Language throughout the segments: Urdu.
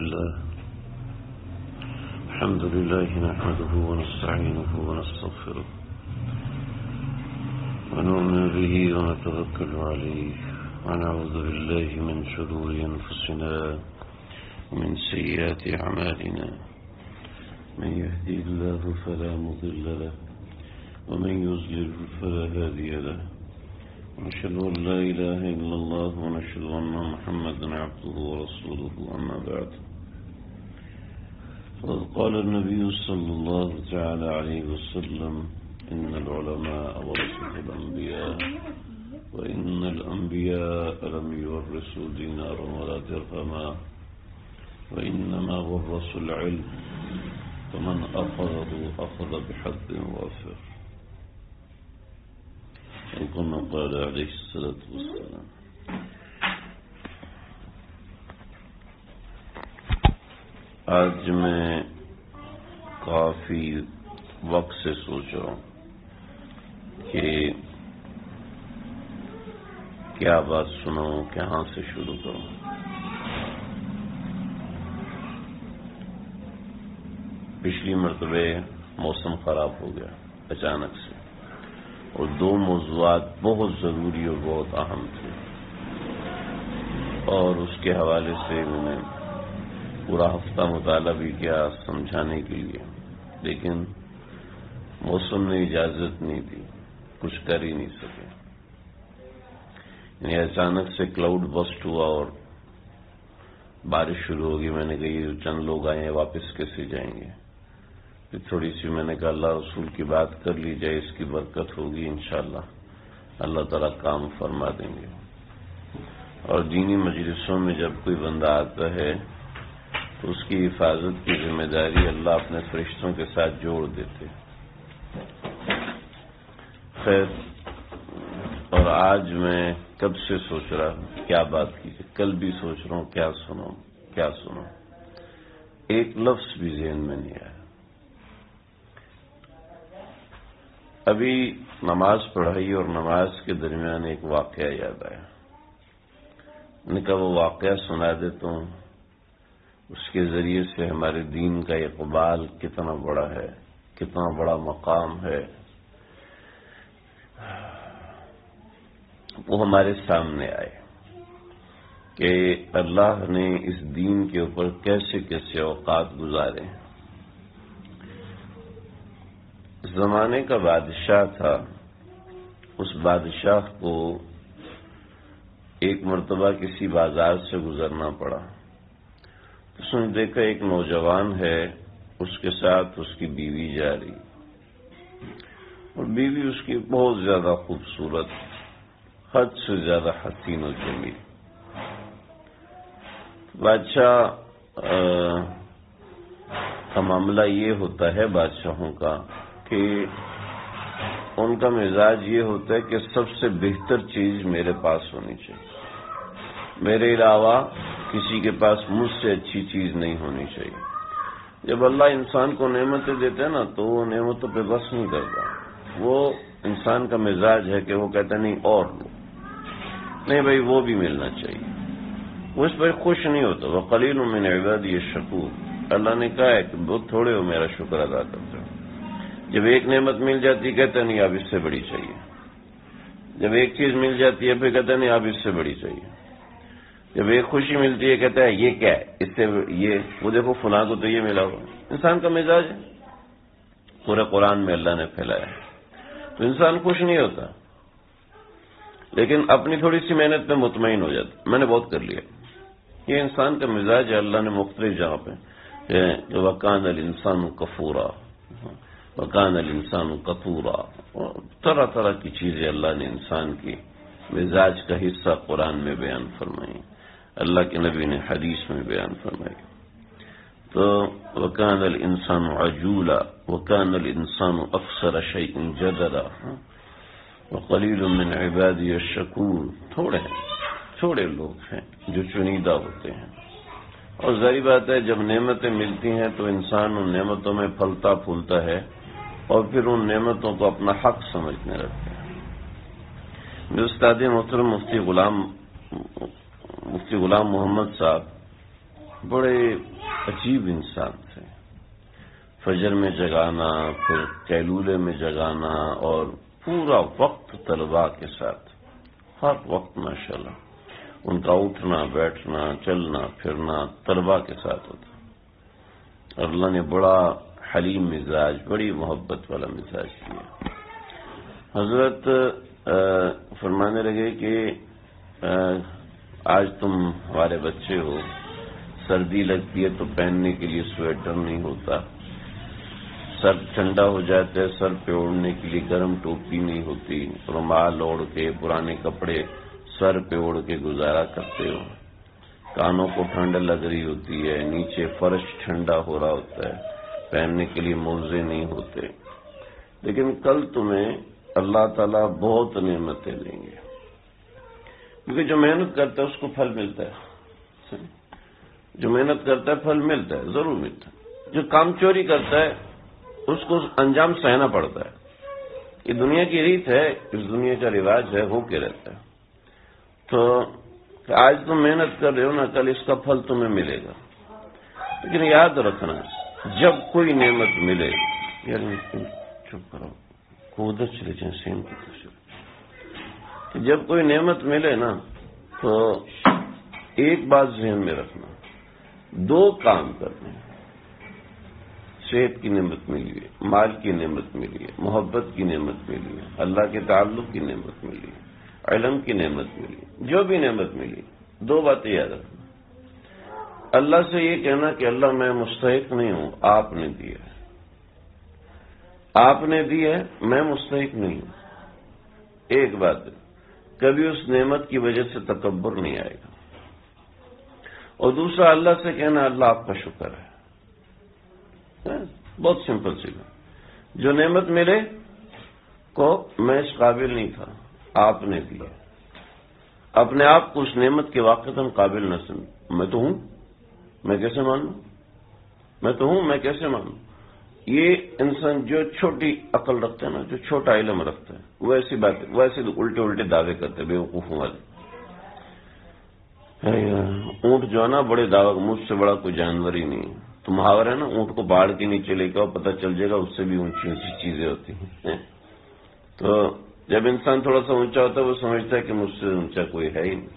الله الحمد لله نحمده ونستعينه ونستغفره ونؤمن به ونتوكل عليه ونعوذ بالله من شرور أنفسنا ومن سيئات أعمالنا من يهدي الله فلا مضل له ومن يضلل فلا هادي له ونشهد أن لا إله إلا الله ونشهد أن محمدا عبده ورسوله أما بعد فقد قال النبي صلى الله تعالى عليه وسلم إن العلماء ورثة الأنبياء وإن الأنبياء لم يورثوا دينارا ولا درهما وإنما ورثوا العلم فمن أخذه أخذ بحظ وافر كما قال عليه الصلاة والسلام. آج میں کافی وقت سے سوچ رہا ہوں کہ کیا بات سناؤں، کہاں سے شروع کروں. پچھلی مرتبہ موسم خراب ہو گیا اچانک سے، اور دو موضوعات بہت ضروری اور بہت اہم تھے، اور اس کے حوالے سے میں نے پورا ہفتہ مطالعہ بھی کیا سمجھانے کے لیے، لیکن موسم نے اجازت نہیں دی، کچھ کر ہی نہیں سکے. یعنی اچانک سے کلاؤڈ بسٹ ہوا اور بارش شروع ہوگی. میں نے کہا یہ چند لوگ آئے ہیں واپس کیسے جائیں گے. پھر تھوڑی سی میں نے کہا اللہ رسول کی بات کر لی جائے، اس کی برکت ہوگی انشاءاللہ، اللہ تعالیٰ کام فرما دیں گے. اور دینی مجلسوں میں جب کوئی بندہ آتا ہے تو اس کی حفاظت کی ذمہ داری اللہ اپنے فرشتوں کے ساتھ جوڑ دیتے. خیر، اور آج میں کب سے سوچ رہا ہوں کیا بات کی، کل بھی سوچ رہا ہوں کیا سنوں. ایک لفظ بھی ذہن میں نہیں آیا. ابھی نماز پڑھائی اور نماز کے درمیان ایک واقعہ یاد آیا. میں نے کہا وہ واقعہ سنا دیتا ہوں، اس کے ذریعے سے ہمارے دین کا اقبال کتنا بڑا ہے، کتنا بڑا مقام ہے، وہ ہمارے سامنے آئے کہ اللہ نے اس دین کے اوپر کیسے کیسے اوقات گزارے. زمانے کا بادشاہ تھا، اس بادشاہ کو ایک مرتبہ کسی بازار سے گزرنا پڑا. اس نے دیکھا ایک نوجوان ہے، اس کے ساتھ اس کی بیوی جا رہی، اور بیوی اس کی بہت زیادہ خوبصورت، حد سے زیادہ حسین و جمیل. بادشاہ کا معاملہ یہ ہوتا ہے بادشاہوں کا کہ ان کا مزاج یہ ہوتا ہے کہ سب سے بہتر چیز میرے پاس ہونی چاہیے، میرے علاوہ کسی کے پاس مجھ سے اچھی چیز نہیں ہونی چاہیے. جب اللہ انسان کو نعمتیں دیتے ہیں نا تو وہ نعمتوں پہ بس نہیں کرتا. وہ انسان کا مزاج ہے کہ وہ کہتا نہیں اور لو، نہیں بھائی وہ بھی ملنا چاہیے. وہ اس پر خوش نہیں ہوتا. وَقَلِيلٌ مِّنْ عِبَادِيَ الشَّكُورُ، اللہ نے کہا ہے کہ بہت تھوڑے ہو میرا شکر ادا کرتے ہو. جب ایک نعمت مل جاتی کہتا نہیں اب اس سے بڑی چاہیے. جب ایک چیز مل جاتی ہے پھر کہتا نہیں اب اس سے بڑی چاہیے. جب ایک خوشی ملتی ہے کہتا ہے یہ کیا ہے، اس سے یہ، وہ دیکھو فلاں کو تو یہ ملا ہوا. انسان کا مزاج ہے، پورے قرآن میں اللہ نے پھیلایا ہے. تو انسان خوش نہیں ہوتا، لیکن اپنی تھوڑی سی محنت پہ مطمئن ہو جاتا، میں نے بہت کر لیا. یہ انسان کا مزاج ہے. اللہ نے مختلف جگہ پہ وَكَانَ الْإِنسَانُ كَفُورًا وَكَانَ الْإِنسَانُ قَتُورًا، طرح طرح کی چیزیں اللہ نے انسان کی مزاج کا حصہ قرآن میں بیان فرمائی، اللہ کے نبی نے حدیث میں بیان فرمائی. تو وَكَانَ الْإِنسَانُ عَجُولًا وَكَانَ الْإِنسَانُ أَكْثَرَ شَيْءٍ جَدَلًا وَقَلِيلٌ مِّنْ عِبَادِيَ الشَّكُورُ. تھوڑے لوگ ہیں جو چنیدہ ہوتے ہیں. اور ظاہر بات ہے جب نعمتیں ملتی ہیں تو انسان ان نعمتوں میں پھلتا پھولتا ہے اور پھر ان نعمتوں کو اپنا حق سمجھنے لگتا ہے. میرے استاد محترم مفتی غلام محمد صاحب بڑے عجیب انسان تھے. فجر میں جگانا، پھر قیلولے میں جگانا، اور پورا وقت طلباء کے ساتھ، ہر وقت ماشاءاللہ ان کا اٹھنا بیٹھنا چلنا پھرنا طلباء کے ساتھ ہوتا. اور اللہ نے بڑا حلیم مزاج، بڑی محبت والا مزاج کیا. حضرت فرمانے لگے کہ آج تم ہمارے بچے ہو، سردی لگتی ہے تو پہننے کے لیے سویٹر نہیں ہوتا، سر ٹھنڈا ہو جاتا ہے سر پہ اوڑھنے کے لیے گرم ٹوپی نہیں ہوتی، رومال اوڑھ کے پرانے کپڑے سر پہ اوڑھ کے گزارا کرتے ہو، کانوں کو ٹھنڈ لگ رہی ہوتی ہے، نیچے فرش ٹھنڈا ہو رہا ہوتا ہے، پہننے کے لیے موزے نہیں ہوتے. لیکن کل تمہیں اللہ تعالیٰ بہت نعمتیں دیں گے، کیونکہ جو محنت کرتا ہے اس کو پھل ملتا ہے. جو محنت کرتا ہے پھل ملتا ہے، ضرور ملتا ہے. جو کام چوری کرتا ہے اس کو انجام سہنا پڑتا ہے. یہ دنیا کی ریت ہے، اس دنیا کا رواج ہے، ہو کے رہتا ہے. تو آج تم محنت کر رہے ہو نا، کل اس کا پھل تمہیں ملے گا. لیکن یاد رکھنا، جب کوئی نعمت ملے، یعنی چپ کرو کو ادھر چلے جائیں سین کی طرف، جب کوئی نعمت ملے نا تو ایک بات ذہن میں رکھنا، دو کام کرنے. صحت کی نعمت ملی ہے، مال کی نعمت ملی ہے، محبت کی نعمت ملی ہے، اللہ کے تعلق کی نعمت ملی ہے، علم کی نعمت ملی ہے، جو بھی نعمت ملی، دو باتیں یاد رکھنا. اللہ سے یہ کہنا کہ اللہ میں مستحق نہیں ہوں، آپ نے دیا ہے، آپ نے دی ہے، میں مستحق نہیں ہوں. ایک بات ہے، کبھی اس نعمت کی وجہ سے تکبر نہیں آئے گا. اور دوسرا، اللہ سے کہنا اللہ آپ کا شکر ہے. بہت سمپل سی بات. جو نعمت ملے کو میں اس قابل نہیں تھا، آپ نے دیا. اپنے آپ کو اس نعمت کے واقعتاً قابل نہ سمجھ. میں تو ہوں، میں کیسے مانوں؟ میں تو ہوں، میں کیسے مانوں؟ یہ انسان جو چھوٹی عقل رکھتا ہے نا، جو چھوٹا علم رکھتا ہے، وہ ایسی بات، وہ ایسے الٹے الٹے دعوے کرتے ہیں بیوقوفوں والے. اونٹ جو ہے نا بڑے دعوے، مجھ سے بڑا کوئی جانور ہی نہیں. تو محاورہ ہے نا، اونٹ کو باڑ کے نیچے لے کے اور پتہ چل جائے گا اس سے بھی اونچی اونچی چیزیں ہوتی ہیں. تو جب انسان تھوڑا سا اونچا ہوتا ہے وہ سمجھتا ہے کہ مجھ سے اونچا کوئی ہے ہی نہیں.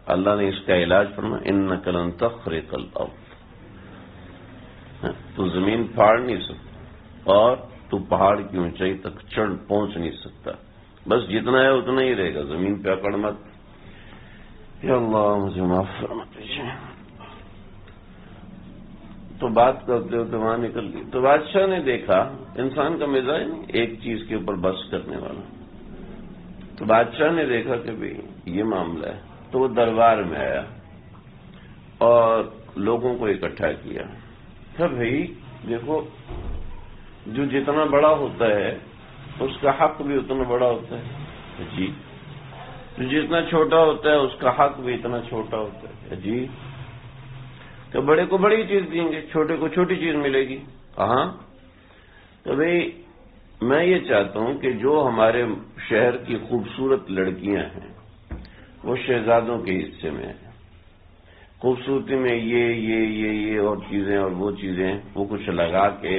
اللہ نے اس کا علاج فرمایا، انک لن تخرق الارض، تو زمین پھاڑ نہیں سکتا اور تو پہاڑ کی اونچائی تک پہنچ نہیں سکتا. بس جتنا ہے اتنا ہی رہے گا، زمین پہ اکڑ مت. یا اللہ مجھے معاف فرما دیجیے. تو بات کرتے ہوتے وہاں نکل گئی. تو بادشاہ نے دیکھا، انسان کا مزاج نہیں ایک چیز کے اوپر بس کرنے والا. تو بادشاہ نے دیکھا کہ بھئی یہ معاملہ ہے. تو وہ دربار میں آیا اور لوگوں کو اکٹھا کیا. بھائی دیکھو، جو جتنا بڑا ہوتا ہے اس کا حق بھی اتنا بڑا ہوتا ہے. جی. جو جتنا چھوٹا ہوتا ہے اس کا حق بھی اتنا چھوٹا ہوتا ہے. جی. تو بڑے کو بڑی چیز دیں گے، چھوٹے کو چھوٹی چیز ملے گی. کہاں؟ تو بھئی میں یہ چاہتا ہوں کہ جو ہمارے شہر کی خوبصورت لڑکیاں ہیں وہ شہزادوں کے حصے میں ہیں. خوبصورتی میں یہ اور چیزیں اور وہ چیزیں، وہ کچھ لگا کے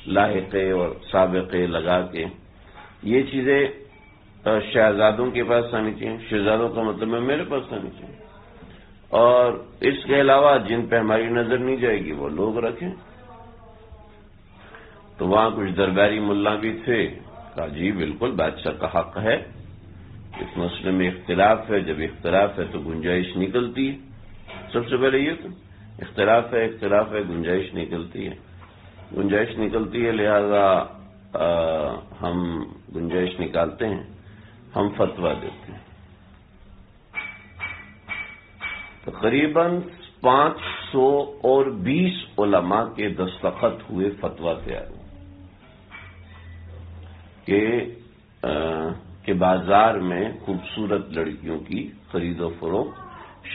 لاحقے اور سابقے لگا کے یہ چیزیں شہزادوں کے پاس آنی چاہیے. شہزادوں کا مطلب ہے میرے پاس آنی چاہیے. اور اس کے علاوہ جن پہ ہماری نظر نہیں جائے گی وہ لوگ رکھیں. تو وہاں کچھ درباری ملا بھی تھے. کہا جی بالکل بادشاہ کا حق ہے. اس مسئلے میں اختلاف ہے، جب اختلاف ہے تو گنجائش نکلتی ہے. سب سے پہلے یہ تو اختلاف ہے گنجائش نکلتی ہے. گنجائش نکلتی ہے، لہذا ہم گنجائش نکالتے ہیں، ہم فتویٰ دیتے ہیں. تقریباً 520 علماء کے دستخط ہوئے، فتویٰ تیار ہوئے کہ بازار میں خوبصورت لڑکیوں کی خرید و فروخت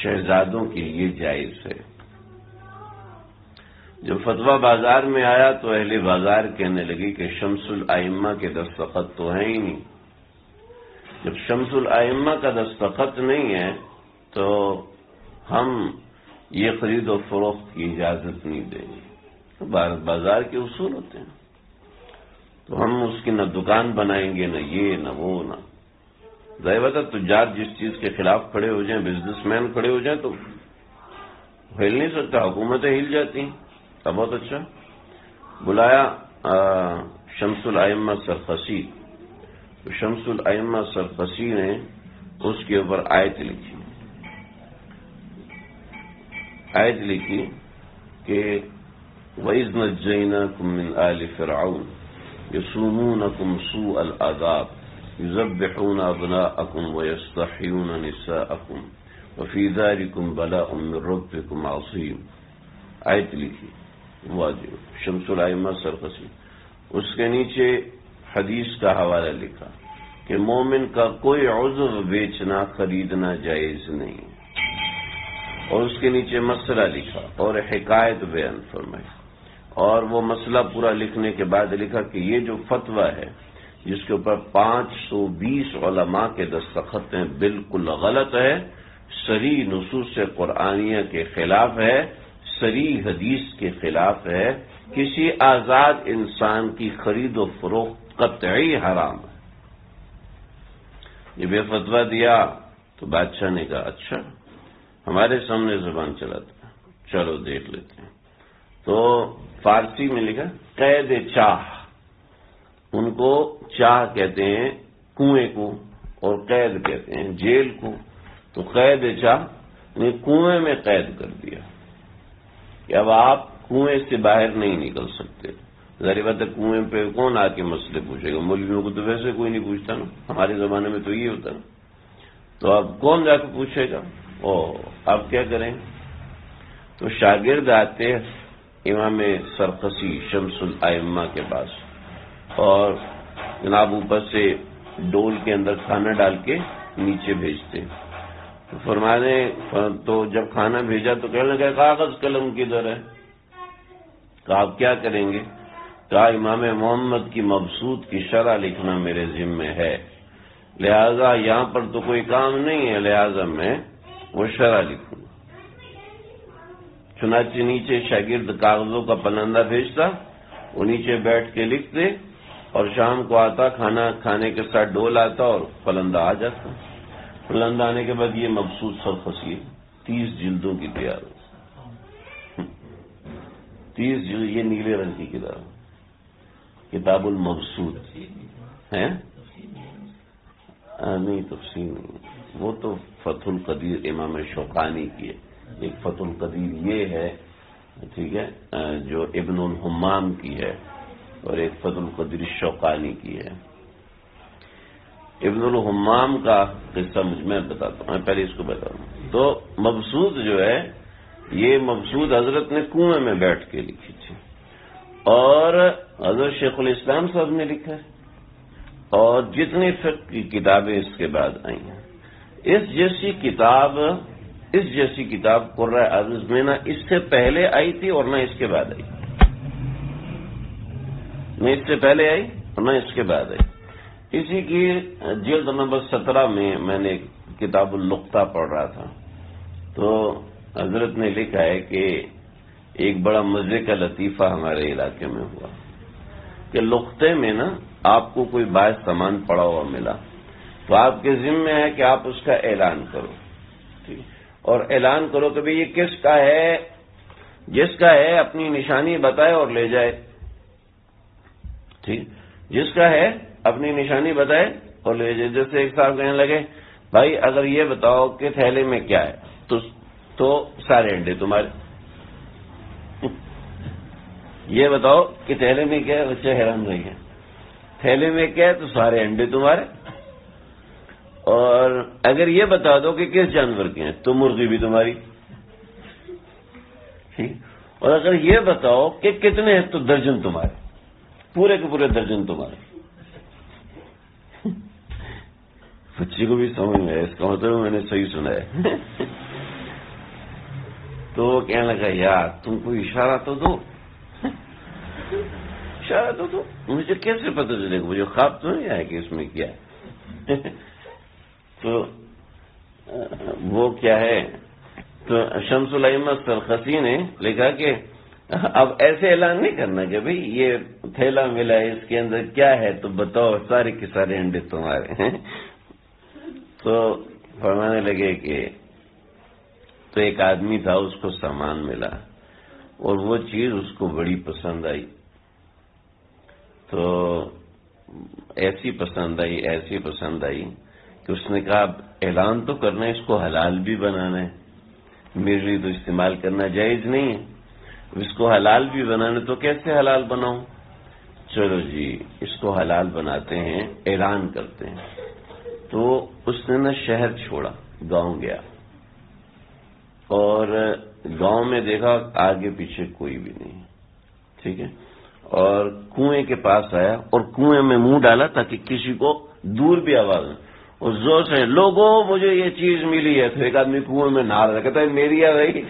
شہزادوں کے لیے جائز ہے. جب فتویٰ بازار میں آیا تو اہل بازار کہنے لگی کہ شمس الائمہ کے دستخط تو ہیں ہی نہیں. جب شمس الائمہ کا دستخط نہیں ہے تو ہم یہ خرید و فروخت کی اجازت نہیں دیں گے. بازار کے اصول ہوتے ہیں. تو ہم اس کی نہ دکان بنائیں گے، نہ یہ نہ وہ نہ. ظاہر بات ہے تجار جس چیز کے خلاف کھڑے ہو جائیں، بزنس مین کھڑے ہو جائیں تو ہل نہیں سکتا. حکومتیں ہل جاتی ہیں. تب بہت اچھا بلایا شمس الائمہ سرخسی. تو شمس الائمہ سرخسی نے اس کے اوپر آیت لکھی کہ وَإِذْ نَجَّيْنَاكُمْ مِنْ آلِ فِرْعَوْنَ يَصُومُونَكُمْ سُوءَ الْعَذَابِ يُذَبِّحُونَ أَبْنَاءَكُمْ وَيَسْتَحْيُونَ نِسَاءَكُمْ وَفِي ذَلِكُمْ بَلَاءٌ مِّن رَّبِّكُمْ عَظِيمٌ. آیت لکھی واجب شمس الائمہ سرخسی. اس کے نیچے حدیث کا حوالہ لکھا کہ مومن کا کوئی عضو بیچنا خریدنا جائز نہیں. اور اس کے نیچے مسئلہ لکھا اور حکایت بیان فرمائی. اور وہ مسئلہ پورا لکھنے کے بعد لکھا کہ یہ جو فتویٰ ہے جس کے اوپر 520 علماء کے دستخط ہیں بالکل غلط ہے، صریح نصوص قرآنیہ کے خلاف ہے، صریح حدیث کے خلاف ہے. کسی آزاد انسان کی خرید و فروخت قطعی حرام ہے. یہ بے فتویٰ دیا تو بادشاہ نے کہا اچھا ہمارے سامنے زبان چلاتا ہے، چلو دیکھ لیتے ہیں. تو فارسی میں لکھا قید چاہ. ان کو چاہ کہتے ہیں کنویں کو، اور قید کہتے ہیں جیل کو. تو قید چاہ نے کنویں میں قید کر دیا کہ اب آپ کنویں سے باہر نہیں نکل سکتے. ظاہر بات ہے کنویں پہ کون آ کے مسئلے پوچھے گا؟ مولویوں کو تو ویسے کوئی نہیں پوچھتا نا. ہمارے زمانے میں تو یہ ہوتا نا. تو اب کون جا کے پوچھے گا؟ اب کیا کریں؟ تو شاگرد آتے امام سرخسی شمس الائمہ کے پاس، اور جناب اوپر سے ڈول کے اندر کھانا ڈال کے نیچے بھیجتے. فرمانے تو جب کھانا بھیجا تو کہنے لگا کاغذ قلم کدھر ہے؟ کہا آپ کیا کریں گے؟ کہا امام محمد کی مبسوط کی شرح لکھنا میرے ذمہ ہے، لہذا یہاں پر تو کوئی کام نہیں ہے، لہذا میں وہ شرح لکھوں. چنانچہ نیچے شاگرد کاغذوں کا پلندہ بھیجتا، وہ نیچے بیٹھ کے لکھتے، اور شام کو آتا کھانا کھانے کے ساتھ ڈول آتا اور پلندہ آ جاتا. پلندہ آنے کے بعد یہ مبسوط سرخسی 30 جلدوں کی تیار ہو. 30 جلد یہ نیلے رنگ کی کتاب المبسوط ہے. نہیں تفصیل نہیں، وہ تو فتح القدیر امام شوقانی کی ہے. ایک فتح القدیر یہ ہے، ٹھیک ہے، جو ابن الحمام کی ہے، اور ایک فتح القدیر شوقانی کی ہے. ابن الحمام کا قصہ میں بتاتا ہوں، میں پہلے اس کو بتاؤں. تو مبسوط جو ہے، یہ مبسوط حضرت نے کنویں میں بیٹھ کے لکھی تھی، اور حضرت شیخ الاسلام صاحب نے لکھا ہے، اور جتنی فقہ کی کتابیں اس کے بعد آئی ہیں. اس جیسی کتاب قرۂ عرض میں نہ اس سے پہلے آئی تھی اور نہ اس کے بعد آئی. نہ اس سے پہلے آئی اور نہ اس کے بعد آئی. اسی کی جلد نمبر 17 میں نے کتاب اللقطہ پڑھ رہا تھا، تو حضرت نے لکھا ہے کہ ایک بڑا مزے کا لطیفہ ہمارے علاقے میں ہوا کہ لقطے میں نا آپ کو کوئی باعث سامان پڑا ہوا ملا، تو آپ کے ذمہ ہے کہ آپ اس کا اعلان کرو. ٹھیک، اور اعلان کرو کہ بھئی یہ کس کا ہے، جس کا ہے اپنی نشانی بتائے اور لے جائے. ٹھیک، جس کا ہے اپنی نشانی بتائے اور لے جائے. جیسے ایک صاحب کہنے لگے بھائی اگر یہ بتاؤ کہ تھیلے میں کیا ہے تو سارے انڈے تمہارے. یہ بتاؤ کہ تھیلے میں کیا ہے، بچے حیران رہی ہیں. تھیلے میں کیا ہے تو سارے انڈے تمہارے. اور اگر یہ بتا دو کہ کس جانور کے ہیں تو مرغی بھی تمہاری. ٹھیک، اور اگر یہ بتاؤ کہ کتنے ہیں تو درجن تمہارے، پورے کے پورے درجن تمہارے. بچی کو بھی سمجھ میں ہے، اس کا مطلب میں نے صحیح سنا ہے. تو وہ کہنے لگا یار تم کو اشارہ تو دو، اشارہ تو دو، مجھے کیسے پتہ چلے گا؟ مجھے خواب تو نہیں آیا کہ اس میں کیا ہے. تو وہ کیا ہے تو شمس الائمہ سرخسی نے لکھا کہ اب ایسے اعلان نہیں کرنا کہ بھئی یہ تھیلا ملا ہے اس کے اندر کیا ہے تو بتاؤ، سارے کے سارے انڈے تمہارے ہیں۔ تو فرمانے لگے کہ تو ایک آدمی تھا، اس کو سامان ملا اور وہ چیز اس کو بڑی پسند آئی، تو ایسی پسند آئی کہ اس نے کہا اعلان تو کرنا ہے، اس کو حلال بھی بنانا ہے، میرے لیے تو استعمال کرنا جائز نہیں ہے، اس کو حلال بھی بنانا، تو کیسے حلال بناؤں؟ چلو جی اس کو حلال بناتے ہیں، اعلان کرتے ہیں۔ تو اس نے نا شہر چھوڑا، گاؤں گیا اور گاؤں میں دیکھا آگے پیچھے کوئی بھی نہیں، ٹھیک ہے، اور کنویں کے پاس آیا اور کنویں میں منہ ڈالا تاکہ کسی کو دور بھی آواز نہ، اور زور سے لوگوں مجھے یہ چیز ملی ہے، تو ایک آدمی کنویں میں نہا رہا کہتا ہے میری آ رہی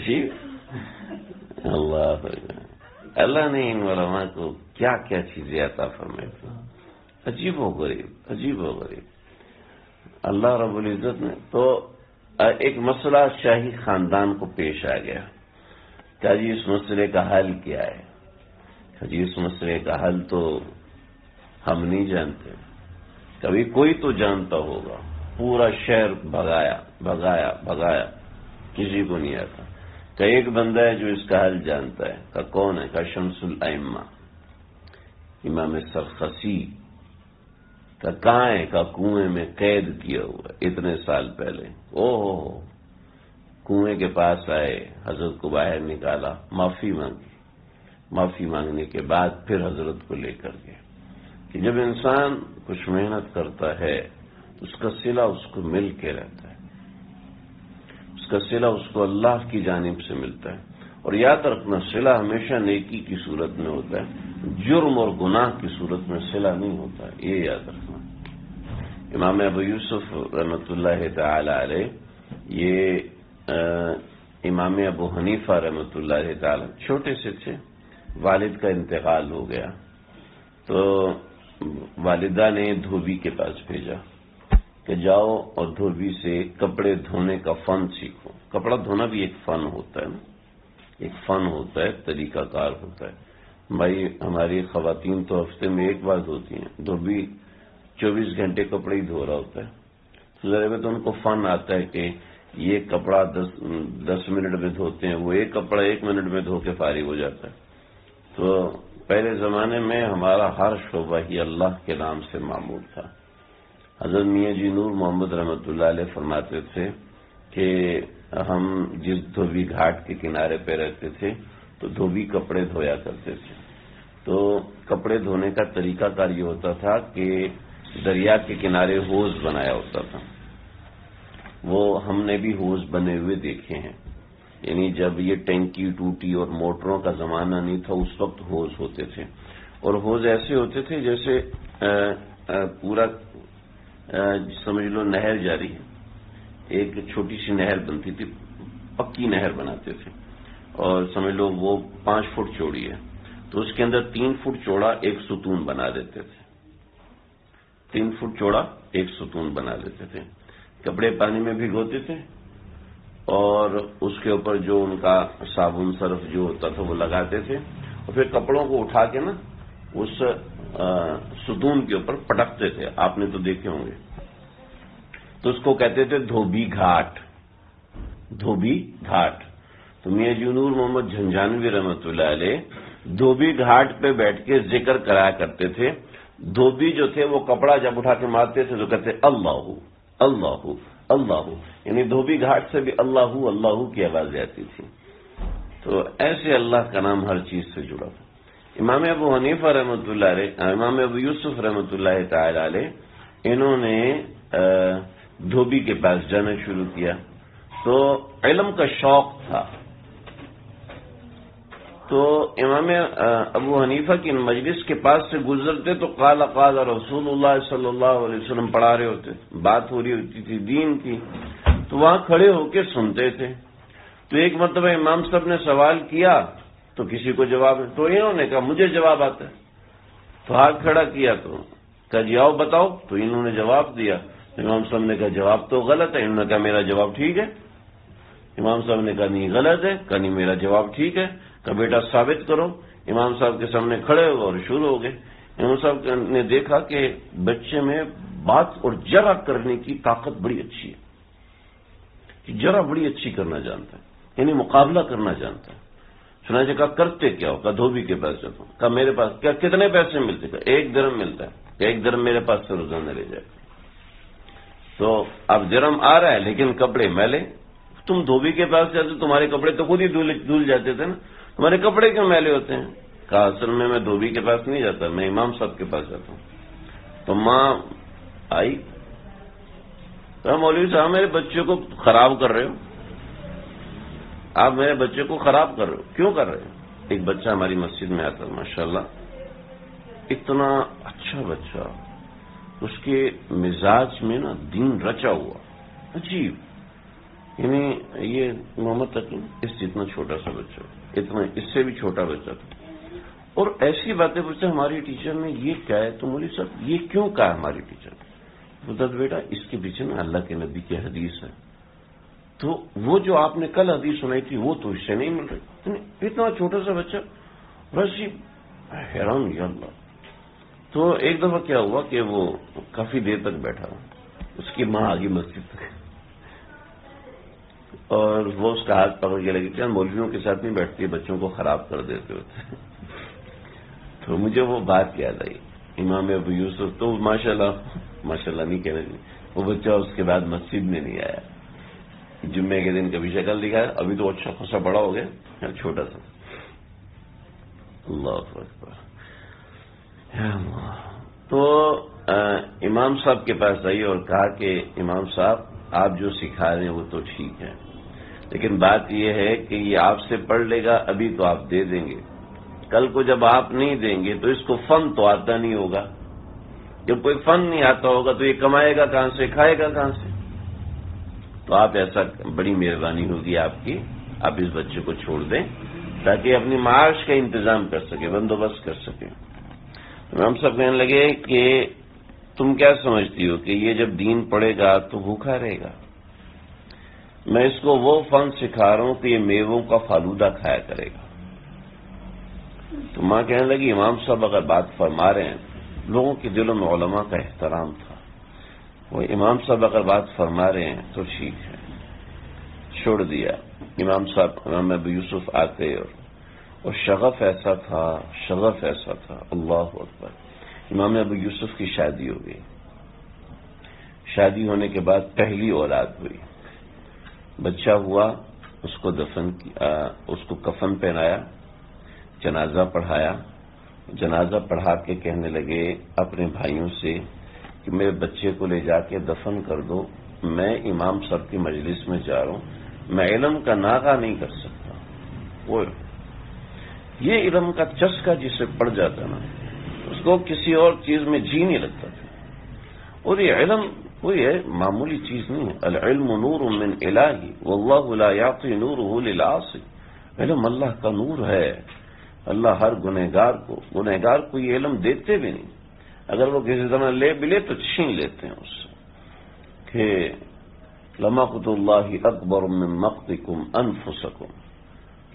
جی اللہ نے ان علماء کو کیا کیا چیزیں عطا فرمائی تھی، عجیب و غریب اللہ رب العزت نے۔ تو ایک مسئلہ شاہی خاندان کو پیش آ گیا کہ جی اس مسئلے کا حل کیا ہے؟ جی اس مسئلے کا حل تو ہم نہیں جانتے، کبھی کوئی تو جانتا ہوگا، پورا شہر بھگایا کسی کو نہیں آتا، کہ ایک بندہ ہے جو اس کا حل جانتا ہے، کہ کون ہے؟ کہ شمس الائمہ امام سرخسی کا کہاں ہے؟ کا کنویں میں قید کیا ہوا اتنے سال پہلے۔ او ہو کنویں کے پاس آئے، حضرت کو باہر نکالا، معافی مانگنے کے بعد پھر حضرت کو لے کر گئے کہ جب انسان کچھ محنت کرتا ہے اس کا صلہ اس کو مل کے رہتا ہے، اس کا صلہ اس کو اللہ کی جانب سے ملتا ہے۔ اور یاد رکھنا صلہ ہمیشہ نیکی کی صورت میں ہوتا ہے، جرم اور گناہ کی صورت میں صلہ نہیں ہوتا ہے، یہ یاد رکھنا۔ امام ابو یوسف رحمۃ اللہ تعالی علیہ، یہ امام ابو حنیفہ رحمۃ اللہ تعالی چھوٹے سے تھے، والد کا انتقال ہو گیا تو والدہ نے دھوبی کے پاس بھیجا کہ جاؤ اور دھوبی سے کپڑے دھونے کا فن سیکھو۔ کپڑا دھونا بھی ایک فن ہوتا ہے نا، ایک فن ہوتا ہے، طریقہ کار ہوتا ہے۔ بھائی ہماری خواتین تو ہفتے میں ایک بار دھوتی ہیں، دھوبی 24 گھنٹے کپڑے ہی دھو رہا ہوتا ہے، تو ذرا میں تو ان کو فن آتا ہے کہ یہ کپڑا 10 منٹ میں دھوتے ہیں، وہ ایک کپڑا 1 منٹ میں دھو کے فارغ ہو جاتا ہے۔ تو پہلے زمانے میں ہمارا ہر شعبہ ہی اللہ کے نام سے معمول تھا۔ حضرت میاں جی نور محمد رحمۃ اللہ علیہ فرماتے تھے کہ ہم جس دھوبی گھاٹ کے کنارے پہ رہتے تھے تو دھوبی کپڑے دھویا کرتے تھے، تو کپڑے دھونے کا طریقہ کار یہ ہوتا تھا کہ دریا کے کنارے ہوز بنایا ہوتا تھا، وہ ہم نے بھی ہوز بنے ہوئے دیکھے ہیں، یعنی جب یہ ٹینکی ٹوٹی اور موٹروں کا زمانہ نہیں تھا اس وقت ہوز ہوتے تھے، اور ہوز ایسے ہوتے تھے جیسے پورا سمجھ لو نہر جاری ہے، ایک چھوٹی سی نہر بنتی تھی، پکی نہر بناتے تھے، اور سمجھ لو وہ 5 فٹ چوڑی ہے تو اس کے اندر 3 فٹ چوڑا ایک ستون بنا دیتے تھے، 3 فٹ چوڑا ایک ستون بنا دیتے تھے، کپڑے پانی میں بھگوتے تھے اور اس کے اوپر جو ان کا صابن صرف جو ہوتا تھا وہ لگاتے تھے، اور پھر کپڑوں کو اٹھا کے نا اس ستون کے اوپر پٹکتے تھے، آپ نے تو دیکھے ہوں گے، تو اس کو کہتے تھے دھوبی گھاٹ۔ تو میاں جی نور محمد جھنجھانوی رحمۃ اللہ علیہ دھوبی گھاٹ پہ بیٹھ کے ذکر کرایا کرتے تھے۔ دھوبی جو تھے وہ کپڑا جب اٹھا کے مارتے تھے تو کہتے اللہ اللہ اللہ، یعنی دھوبی گھاٹ سے بھی اللہ اللہ کی آواز آتی تھی۔ تو ایسے اللہ کا نام ہر چیز سے جڑا تھا۔ امام ابو حنیفہ رحمۃ اللہ علیہ، امام ابو یوسف رحمۃ اللہ تعالی علیہ، انہوں نے دھوبی کے پاس جانا شروع کیا، تو علم کا شوق تھا، تو امام ابو حنیفہ کی مجلس کے پاس سے گزرتے تو قال رسول اللہ صلی اللہ علیہ وسلم پڑھا رہے ہوتے، بات ہو رہی ہوتی تھی دین کی، تو وہاں کھڑے ہو کے سنتے تھے۔ تو ایک مرتبہ امام صاحب نے سوال کیا تو کسی کو جواب، تو انہوں نے کہا مجھے جواب آتا ہے، تو ہاتھ کھڑا کیا تو کہا جی آؤ بتاؤ، تو انہوں نے جواب دیا. امام صاحب نے کہا جواب تو غلط ہے. انہوں نے کہا میرا جواب ٹھیک ہے. امام صاحب نے کہا نہیں غلط ہے. کہا نہیں میرا جواب ٹھیک ہے. کہا بیٹا ثابت کرو. امام صاحب کے سامنے کھڑے ہوئے اور شروع ہو گئے. امام صاحب نے دیکھا کہ بچے میں بات اور جرا کرنے کی طاقت بڑی اچھی ہے، کہ جرا بڑی اچھی کرنا جانتا ہے، یعنی مقابلہ کرنا جانتا ہے. چنانچہ کہا کرتے کیا ہو؟ کہا دھوبی کے پاس جاتا ہوں. کہا میرے پاس کیا کتنے پیسے ملتے؟ کہا 1 درہم ملتا ہے. کہ 1 درہم میرے پاس سے روزانہ لے جائے. تو اب درہم آ رہا ہے لیکن کپڑے میلے. تم دھوبی کے پاس جاتے تمہارے کپڑے تو خود ہی دھل جاتے تھے نا، تمہارے کپڑے کیوں میلے ہوتے ہیں؟ کہا اصل میں دھوبی کے پاس نہیں جاتا، میں امام صاحب کے پاس جاتا ہوں. تو ماں آئی. کہا مولوی صاحب میرے بچے کو خراب کر رہے ہو، آپ میرے بچے کو خراب کر رہے ہو. کیوں کر رہے ہو؟ ایک بچہ ہماری مسجد میں آتا ماشاءاللہ، اتنا اچھا بچہ، اس کے مزاج میں نا دین رچا ہوا، عجیب. یعنی یہ محمد تقی اس سے اتنا چھوٹا سا بچہ، اتنا اس سے بھی چھوٹا بچہ تھا، اور ایسی باتیں پوچھتے ہماری ٹیچر نے یہ کیا ہے؟ تو مولوی صاحب یہ کیوں کہا ہماری ٹیچر نے؟ بتا بیٹا اس کے پیچھے نا اللہ کے نبی کی حدیث ہے، تو وہ جو آپ نے کل حدیث سنائی تھی وہ تو اس سے نہیں مل رہی. اتنا چھوٹا سا بچہ، بس حیران یا اللہ. تو ایک دفعہ کیا ہوا کہ وہ کافی دیر تک بیٹھا، اس کی ماں آگی مسجد تک اور وہ اس کا ہاتھ پکڑ کے لگی کہ مولویوں کے ساتھ نہیں بیٹھتی، بچوں کو خراب کر دیتے ہوتے. تو مجھے وہ بات یاد آئی. امام ابو یوسف تو ماشاءاللہ نہیں کہنا چاہیے، وہ بچہ اس کے بعد مسجد میں نہیں آیا. جمعے کے دن کبھی شکل دکھایا، ابھی تو اچھا خاصا بڑا ہو گیا، چھوٹا سا. اللہ اکبر. تو امام صاحب کے پاس آئی اور کہا کہ امام صاحب آپ جو سکھا رہے ہیں وہ تو ٹھیک ہے، لیکن بات یہ ہے کہ یہ آپ سے پڑھ لے گا، ابھی تو آپ دے دیں گے، کل کو جب آپ نہیں دیں گے تو اس کو فن تو آتا نہیں ہوگا. جب کوئی فن نہیں آتا ہوگا تو یہ کمائے گا کہاں سے، کھائے گا کہاں سے؟ تو آپ ایسا بڑی مہربانی ہوگی آپ کی، آپ اس بچے کو چھوڑ دیں تاکہ اپنی معاش کا انتظام کر سکے، بندوبست کر سکے. ہم سب کہنے لگے کہ تم کیا سمجھتی ہو کہ یہ جب دین پڑھے گا تو بھوکا رہے گا؟ میں اس کو وہ فن سکھا رہا ہوں کہ یہ میووں کا فالودہ کھایا کرے گا. تو ماں کہنے لگی امام صاحب اگر بات فرما رہے ہیں، لوگوں کے دلوں میں علماء کا احترام تھا، وہ امام صاحب اگر بات فرما رہے ہیں تو ٹھیک ہے. چھوڑ دیا. امام صاحب امام ابو یوسف آتے اور شغف ایسا تھا اللہ اکبر. امام ابو یوسف کی شادی ہو گئی. شادی ہونے کے بعد پہلی اولاد ہوئی، بچہ ہوا، اس کو دفن کیا، اس کو کفن پہنایا، جنازہ پڑھایا. جنازہ پڑھا کے کہنے لگے اپنے بھائیوں سے کہ میرے بچے کو لے جا کے دفن کر دو، میں امام صاحب کی مجلس میں جا رہا ہوں، میں علم کا ناغہ نہیں کر سکتا. وہ یہ علم کا چسکا جسے پڑ جاتا نا، اس کو کسی اور چیز میں جی نہیں لگتا تھا. اور یہ علم کوئی ہے معمولی چیز نہیں ہے. العلم نور من الہی واللہ لا یعطی نورہ للعاصی. علم اللہ کا نور ہے، اللہ ہر گنہگار کو یہ علم دیتے بھی نہیں. اگر وہ کسی طرح لے بھی لے تو چھین لیتے ہیں اس سے. کہ لمقت اللہ اکبر من مقتکم انفسکم،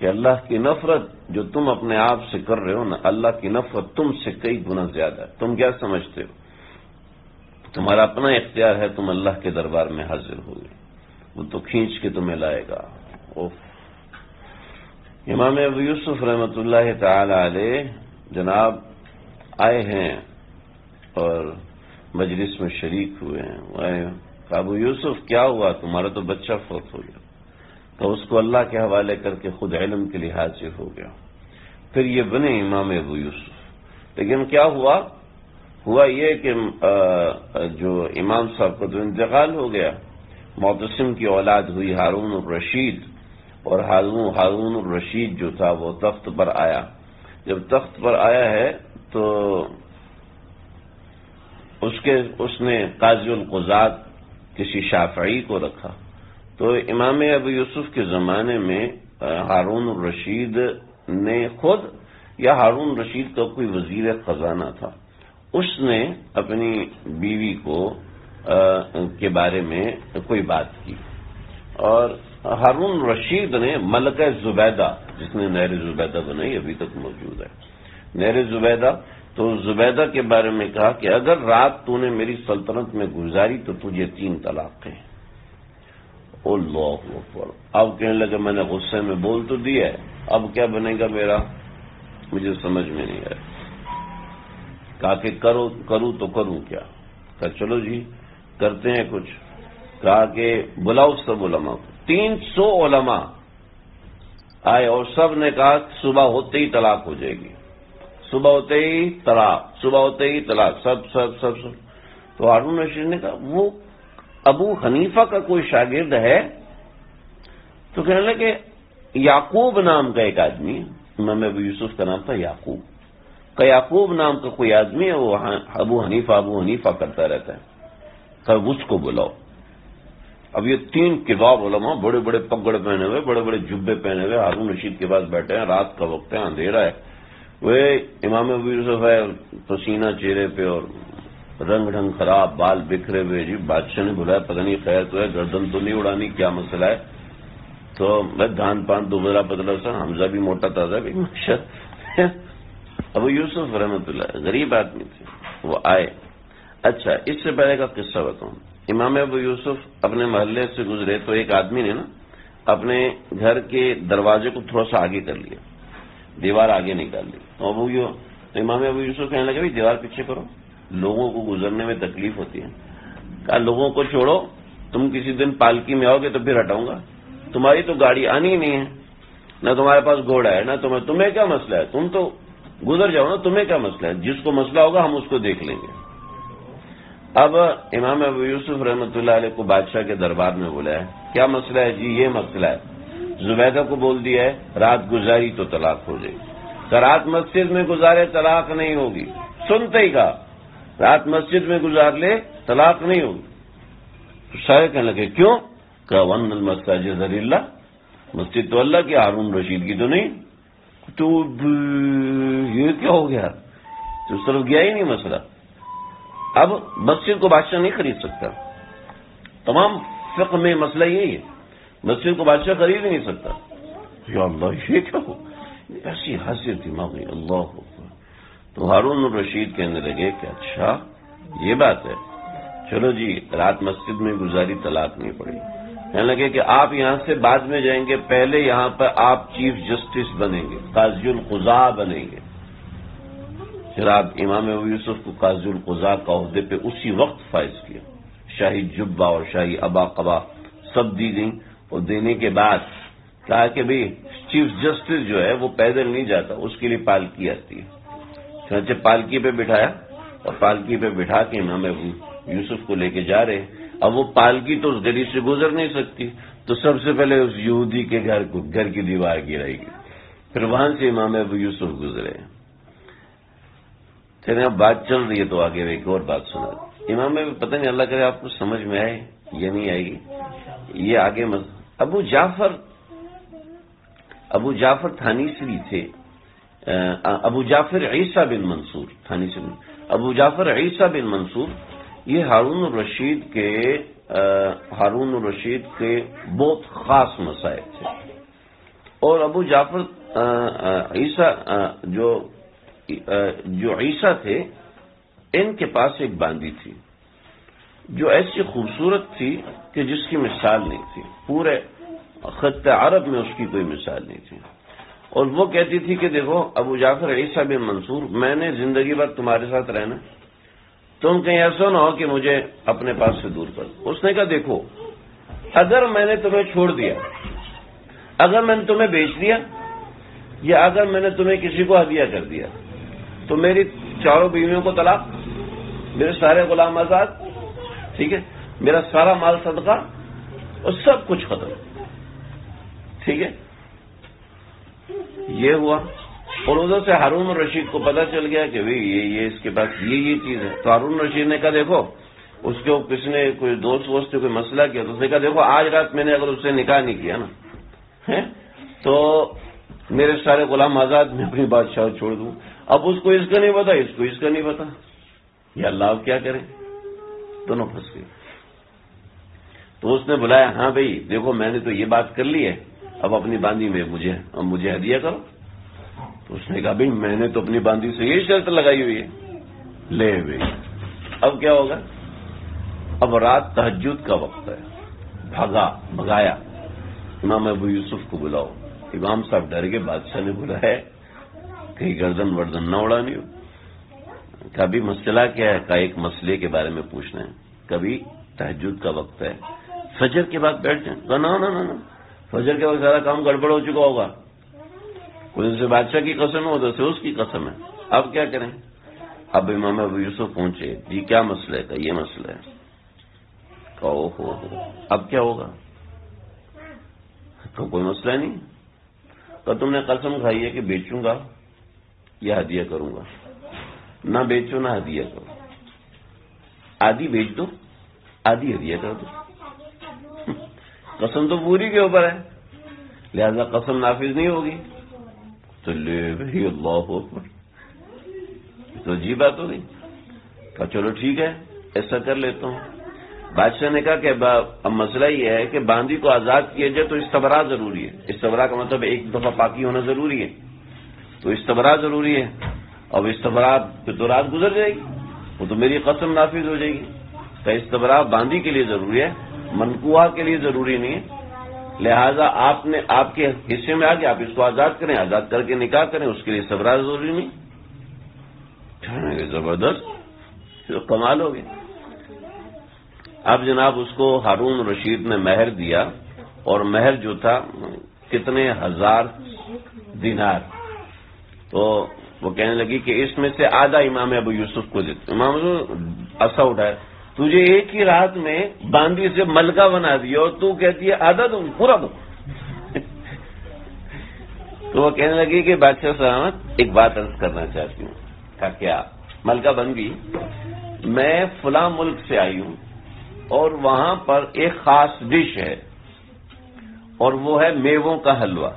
کہ اللہ کی نفرت جو تم اپنے آپ سے کر رہے ہو نا، اللہ کی نفرت تم سے کئی گنا زیادہ ہے. تم کیا سمجھتے ہو تمہارا اپنا اختیار ہے، تم اللہ کے دربار میں حاضر ہوگے، وہ تو کھینچ کے تمہیں لائے گا. امام ابو یوسف رحمۃ اللہ تعالی علیہ جناب آئے ہیں اور مجلس میں شریک ہوئے ہیں. ابو یوسف کیا ہوا؟ تمہارا تو بچہ فوت ہو گیا. تو اس کو اللہ کے حوالے کر کے خود علم کے لیے حاضر ہو گیا. پھر یہ بنے امام ابو یوسف. لیکن کیا ہوا یہ کہ جو امام صاحب کو تو انتقال ہو گیا. معتصم کی اولاد ہوئی ہارون الرشید، اور ہارون الرشید جو تھا وہ تخت پر آیا. جب تخت پر آیا ہے تو اس نے قاضی القضات کسی شافعی کو رکھا. تو امام ابو یوسف کے زمانے میں ہارون الرشید نے خود، یا ہارون الرشید کا کوئی وزیر خزانہ تھا، اس نے اپنی بیوی کو کے بارے میں کوئی بات کی، اور ہارون رشید نے ملکہ زبیدہ، جس نے نہر زبیدہ بنائی، ابھی تک موجود ہے نہر زبیدہ، تو زبیدہ کے بارے میں کہا کہ اگر رات تو نے میری سلطنت میں گزاری تو تجھے 3 طلاق ہیں۔ اللہ اکبر! اب کہنے لگا میں نے غصے میں بول تو دیا ہے، اب کیا بنے گا میرا، مجھے سمجھ میں نہیں آیا۔ کہا کہ کروں تو کروں کیا؟ کہا چلو جی کرتے ہیں کچھ۔ کہا کہ بلاؤ سب علماء کو۔ 300 علماء آئے اور سب نے کہا صبح ہوتے ہی طلاق ہو جائے گی، صبح ہوتے ہی طلاق، صبح ہوتے ہی طلاق، سب۔ تو ہارون رشید نے کہا وہ ابو حنیفہ کا کوئی شاگرد ہے؟ تو کہنے لگے یعقوب نام کا ایک آدمی، امام ابو یوسف کا نام تھا یعقوب، کہ یعقوب نام کا کوئی آدمی ہے، وہ ابو حنیفہ کرتا رہتا ہے، کہ اس کو بلاؤ۔ اب یہ 3 کبار علماء بڑے بڑے پگڑ پہنے ہوئے، بڑے بڑے جبے پہنے ہوئے ہارون رشید کے پاس بیٹھے ہیں، رات کا وقت ہے، اندھیرا ہے، وہ امام ابو یوسف ہے، پسینہ چہرے پہ اور رنگ ڈھنگ خراب، بال بکھرے ہوئے۔ جی بادشاہ نے بلایا، پتہ نہیں خیر تو ہے، گردن تو نہیں اڑانی، کیا مسئلہ ہے؟ تو میں دھان پان دوبارہ پتلا سا، حمزہ بھی موٹا تازہ بھی ابو یوسف رحمۃ اللہ غریب آدمی تھے، وہ آئے۔ اچھا اس سے پہلے کا قصہ بتاؤں۔ امام ابو یوسف اپنے محلے سے گزرے تو ایک آدمی نے نا اپنے گھر کے دروازے کو تھوڑا سا آگے کر لیا، دیوار آگے نکال لی، تو امام ابو یوسف کہنے لگے بھائی دیوار پیچھے کرو، لوگوں کو گزرنے میں تکلیف ہوتی ہے۔ کہا لوگوں کو چھوڑو، تم کسی دن پالکی میں آؤ گے تو پھر ہٹاؤں گا، تمہاری تو گاڑی آنی ہی نہیں ہے، نہ تمہارے پاس گھوڑا ہے، نہ تمہیں کیا مسئلہ ہے، تم تو گزر جاؤ نا، تمہیں کیا مسئلہ ہے، جس کو مسئلہ ہوگا ہم اس کو دیکھ لیں گے۔ اب امام ابو یوسف رحمۃ اللہ علیہ کو بادشاہ کے دربار میں بلایا، کیا مسئلہ ہے؟ جی یہ مسئلہ ہے، زبیدہ کو بول دیا ہے رات گزاری تو طلاق ہو جائے گی، رات مسجد میں گزارے طلاق نہیں ہوگی، سنتے ہی کہا رات مسجد میں گزار لے طلاق نہیں ہوگی۔ سارے کہنے لگے کیوں؟ کہ وَأَنَّ الْمَسَاجِدَ لِلَّهِ، مسجد تو اللہ کی، ہارون رشید کی تو نہیں۔ تو یہ کیا ہو گیا؟ تو اس طرف گیا ہی نہیں مسئلہ۔ اب مسجد کو بادشاہ نہیں خرید سکتا، تمام فقہ میں مسئلہ یہی ہے، مسجد کو بادشاہ خرید ہی نہیں سکتا۔ یا اللہ یہ کیا ہو، ایسی حیثیت دماغ میں، اللہ اکبر۔ تو ہارون الرشید کہنے لگے کہ اچھا یہ بات ہے، چلو جی رات مسجد میں گزاری طلاق نہیں پڑی۔ کہنے لگے کہ آپ یہاں سے بعد میں جائیں گے، پہلے یہاں پر آپ چیف جسٹس بنیں گے، قاضی القضاء بنیں گے۔ پھر آپ امام ابو یوسف کو قاضی القضاء کا عہدے پہ اسی وقت فائز کیا، شاہی جبہ اور شاہی ابا قبا سب دی گئیں، اور دینے کے بعد کہا کہ بھئی چیف جسٹس جو ہے وہ پیدل نہیں جاتا، اس کے لیے پالکی آتی ہے، چنانچہ پالکی پہ بٹھایا، اور پالکی پہ بٹھا کے امام ابو یوسف کو لے کے جا رہے۔ اب وہ پالکی تو اس گلی سے گزر نہیں سکتی، تو سب سے پہلے اس یہودی کے گھر کی دیوار گرائی گئی، پھر وہاں سے امام ابو یوسف گزرے۔ چلیں اب بات چل رہی ہے تو آگے ایک اور بات سنا۔ امام ابو پتہ نہیں اللہ کرے آپ کو سمجھ میں آئے یا نہیں آئے گی، یہ آگے ابو جعفر تھانیسری تھے، ابو جعفر عیسیٰ بن منصور تھانیسری، ابو جعفر عیسیٰ بن منصور، یہ ہارون الرشید کے بہت خاص مسائل تھے۔ اور ابو جعفر عیسیٰ جو عیسیٰ تھے، ان کے پاس ایک باندی تھی جو ایسی خوبصورت تھی کہ جس کی مثال نہیں تھی، پورے خط عرب میں اس کی کوئی مثال نہیں تھی۔ اور وہ کہتی تھی کہ دیکھو ابو جعفر عیسیٰ بن منصور، میں نے زندگی بھر تمہارے ساتھ رہنا، تم کہیں ایسا نہ ہو کہ مجھے اپنے پاس سے دور کر۔ اس نے کہا دیکھو اگر میں نے تمہیں چھوڑ دیا، اگر میں نے تمہیں بیچ دیا، یا اگر میں نے تمہیں کسی کو ہدیہ کر دیا، تو میری 4 بیویوں کو طلاق، میرے سارے غلام آزاد، ٹھیک ہے، میرا سارا مال صدقہ، اور سب کچھ ختم، ٹھیک ہے۔ یہ ہوا، اور ادھر سے ہارون الرشید کو پتا چل گیا کہ بھئی یہ اس کے پاس یہ چیز ہے۔ تو ہارون الرشید نے کہا دیکھو اس کو کس نے کوئی دوست ووست کوئی مسئلہ کیا، تو اس نے کہا دیکھو آج رات میں نے اگر اس سے نکاح نہیں کیا نا تو میرے سارے غلام آزاد میں اپنی بادشاہ چھوڑ دوں۔ اب اس کو اس کا نہیں پتا، اس کو اس کا نہیں پتا، یا اللہ اب کیا کریں؟ دونوں پھنس گئے۔ تو اس نے بلایا، ہاں بھائی دیکھو میں نے تو یہ بات کر لی ہے، اب اپنی باندی میں مجھے ہدیہ کرو۔ تو اس نے کہا بھائی میں نے تو اپنی باندی سے یہ شرط لگائی ہوئی ہے، لے بھائی اب کیا ہوگا؟ اب رات تہجد کا وقت ہے، بھگایا امام ابو یوسف کو بلاؤ۔ امام صاحب ڈر کے بادشاہ نے بلایا کہیں گردن وردن نہ اڑانی ہو۔ کبھی مسئلہ کیا ہے؟ کا ایک مسئلے کے بارے میں پوچھنا ہے، کبھی تہجد کا وقت ہے، فجر کے بعد بیٹھ جائیں۔ نہ فجر کے وقت سارا کام گڑبڑ ہو چکا ہوگا، کوئی سے بادشاہ کی قسم ہے ادھر سے اس کی قسم ہے، اب کیا کریں؟ اب امام ابو یوسف پہنچے، جی کیا مسئلہ ہے؟ کہ یہ مسئلہ ہے۔ ہو اب کیا ہوگا؟ تو کوئی مسئلہ نہیں، تو تم نے قسم کھائی ہے کہ بیچوں گا یا ہدیہ کروں گا، نہ بیچو نہ ہدیہ کرو، آدھی بیچ دو آدھی ہدیہ کر دو، قسم تو پوری کے اوپر ہے، لہذا قسم نافذ نہیں ہوگی۔ تو لے بھائی اللہ اکبر، تو جی بات ہو گئی۔ کہا چلو ٹھیک ہے ایسا کر لیتا ہوں۔ بادشاہ نے کہا کہ اب مسئلہ یہ ہے کہ باندی کو آزاد کیا جائے تو استبراء ضروری ہے، استبراء کا مطلب ایک دفعہ پاکی ہونا ضروری ہے، تو استبراء ضروری ہے، اب استبراء پہ تو رات گزر جائے گی، وہ تو میری قسم نافذ ہو جائے گی۔ تو استبراء باندی کے لیے ضروری ہے، منکوحہ کے لیے ضروری نہیں ہے، لہذا آپ کے حصے میں آ گیا، آپ اس کو آزاد کریں، آزاد کر کے نکاح کریں، اس کے لیے استبراء ضروری نہیں۔ زبردست، تو کمال ہو گیا۔ اب جناب اس کو ہارون رشید نے مہر دیا، اور مہر جو تھا کتنے 1000 دینار، تو وہ کہنے لگی کہ اس میں سے آدھا امام ابو یوسف کو دیتے۔ امام ایسا اٹھایا، تجھے ایک ہی رات میں باندی سے ملکہ بنا دیا اور تو کہتی ہے آدھا دوں پورا دوں۔ تو وہ کہنے لگی کہ بادشاہ صاحب ایک بات عرض کرنا چاہتی ہوں۔ کہا کیا؟ ملکہ بن گئی، میں فلاں ملک سے آئی ہوں اور وہاں پر ایک خاص ڈش ہے، اور وہ ہے میووں کا حلوہ،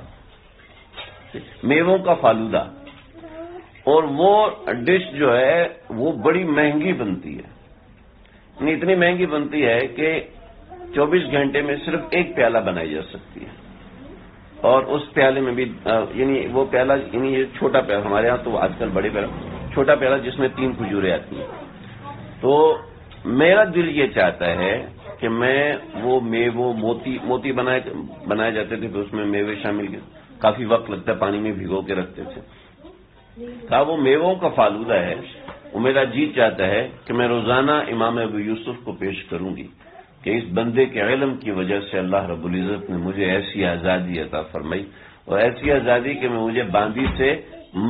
میووں کا فالودہ، اور وہ ڈش جو ہے وہ بڑی مہنگی بنتی ہے، یعنی اتنی مہنگی بنتی ہے کہ 24 گھنٹے میں صرف ایک پیالہ بنائی جا سکتی ہے، اور اس پیالے میں بھی یعنی وہ پیالہ، یعنی یہ چھوٹا پیالہ، ہمارے ہاں تو آج کل بڑے پیالہ، چھوٹا پیالہ جس میں 3 کھجوریں آتی ہیں۔ تو میرا دل یہ چاہتا ہے کہ میں وہ میووں موتی بنائے جاتے تھے، تو اس میں میوے شامل کافی وقت لگتا ہے، پانی میں بھگو کے رکھتے تھے، کہا وہ میووں کا فالودہ ہے، وہ میرا جی چاہتا ہے کہ میں روزانہ امام ابو یوسف کو پیش کروں گی کہ اس بندے کے علم کی وجہ سے اللہ رب العزت نے مجھے ایسی آزادی عطا فرمائی، اور ایسی آزادی کہ میں مجھے باندی سے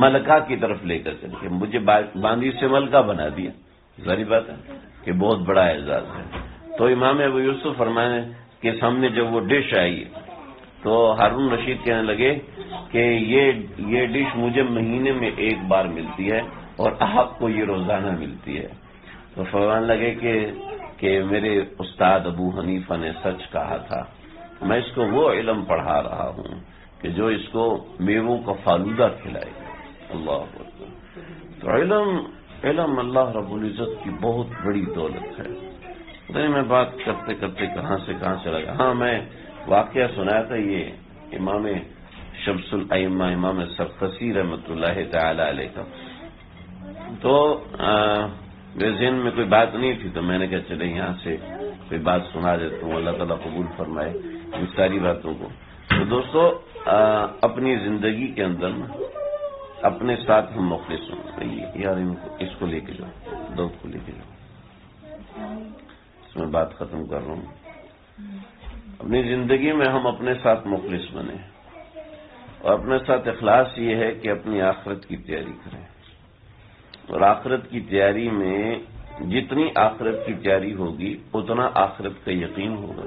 ملکہ کی طرف لے کر چلے، کہ مجھے باندی سے ملکہ بنا دیا، ظاہری بات ہے کہ بہت بڑا اعزاز ہے۔ تو امام ابو یوسف فرمانے کے سامنے جب وہ ڈش آئی تو ہارون رشید کہنے لگے کہ یہ ڈش مجھے مہینے میں ایک بار ملتی ہے اور آپ کو یہ روزانہ ملتی ہے۔ تو فرمانے لگے کہ میرے استاد ابو حنیفہ نے سچ کہا تھا، میں اس کو وہ علم پڑھا رہا ہوں کہ جو اس کو میووں کا فالودہ کھلائے گا۔ اللہ اکبر۔ تو علم اللہ رب العزت کی بہت بڑی دولت ہے۔ میں بات کرتے کرتے کہاں سے کہاں چلا گیا۔ ہاں میں واقعہ سنایا تھا یہ امام شمس الائمہ امام سرخسی رحمۃ اللہ تعالی علیہ کا، تو میرے ذہن میں کوئی بات نہیں تھی، تو میں نے کہا چلے یہاں سے کوئی بات سنا دیتا ہوں، اللہ تعالیٰ قبول فرمائے ان ساری باتوں کو۔ تو دوستو اپنی زندگی کے اندر اپنے ساتھ ہم مخلص ہوں، یار اس کو لے کے جاؤ، دودھ کو لے کے جاؤ، اس میں بات ختم کر رہا ہوں۔ اپنی زندگی میں ہم اپنے ساتھ مخلص بنیں، اور اپنے ساتھ اخلاص یہ ہے کہ اپنی آخرت کی تیاری کریں، اور آخرت کی تیاری میں جتنی آخرت کی تیاری ہوگی اتنا آخرت کا یقین ہوگا،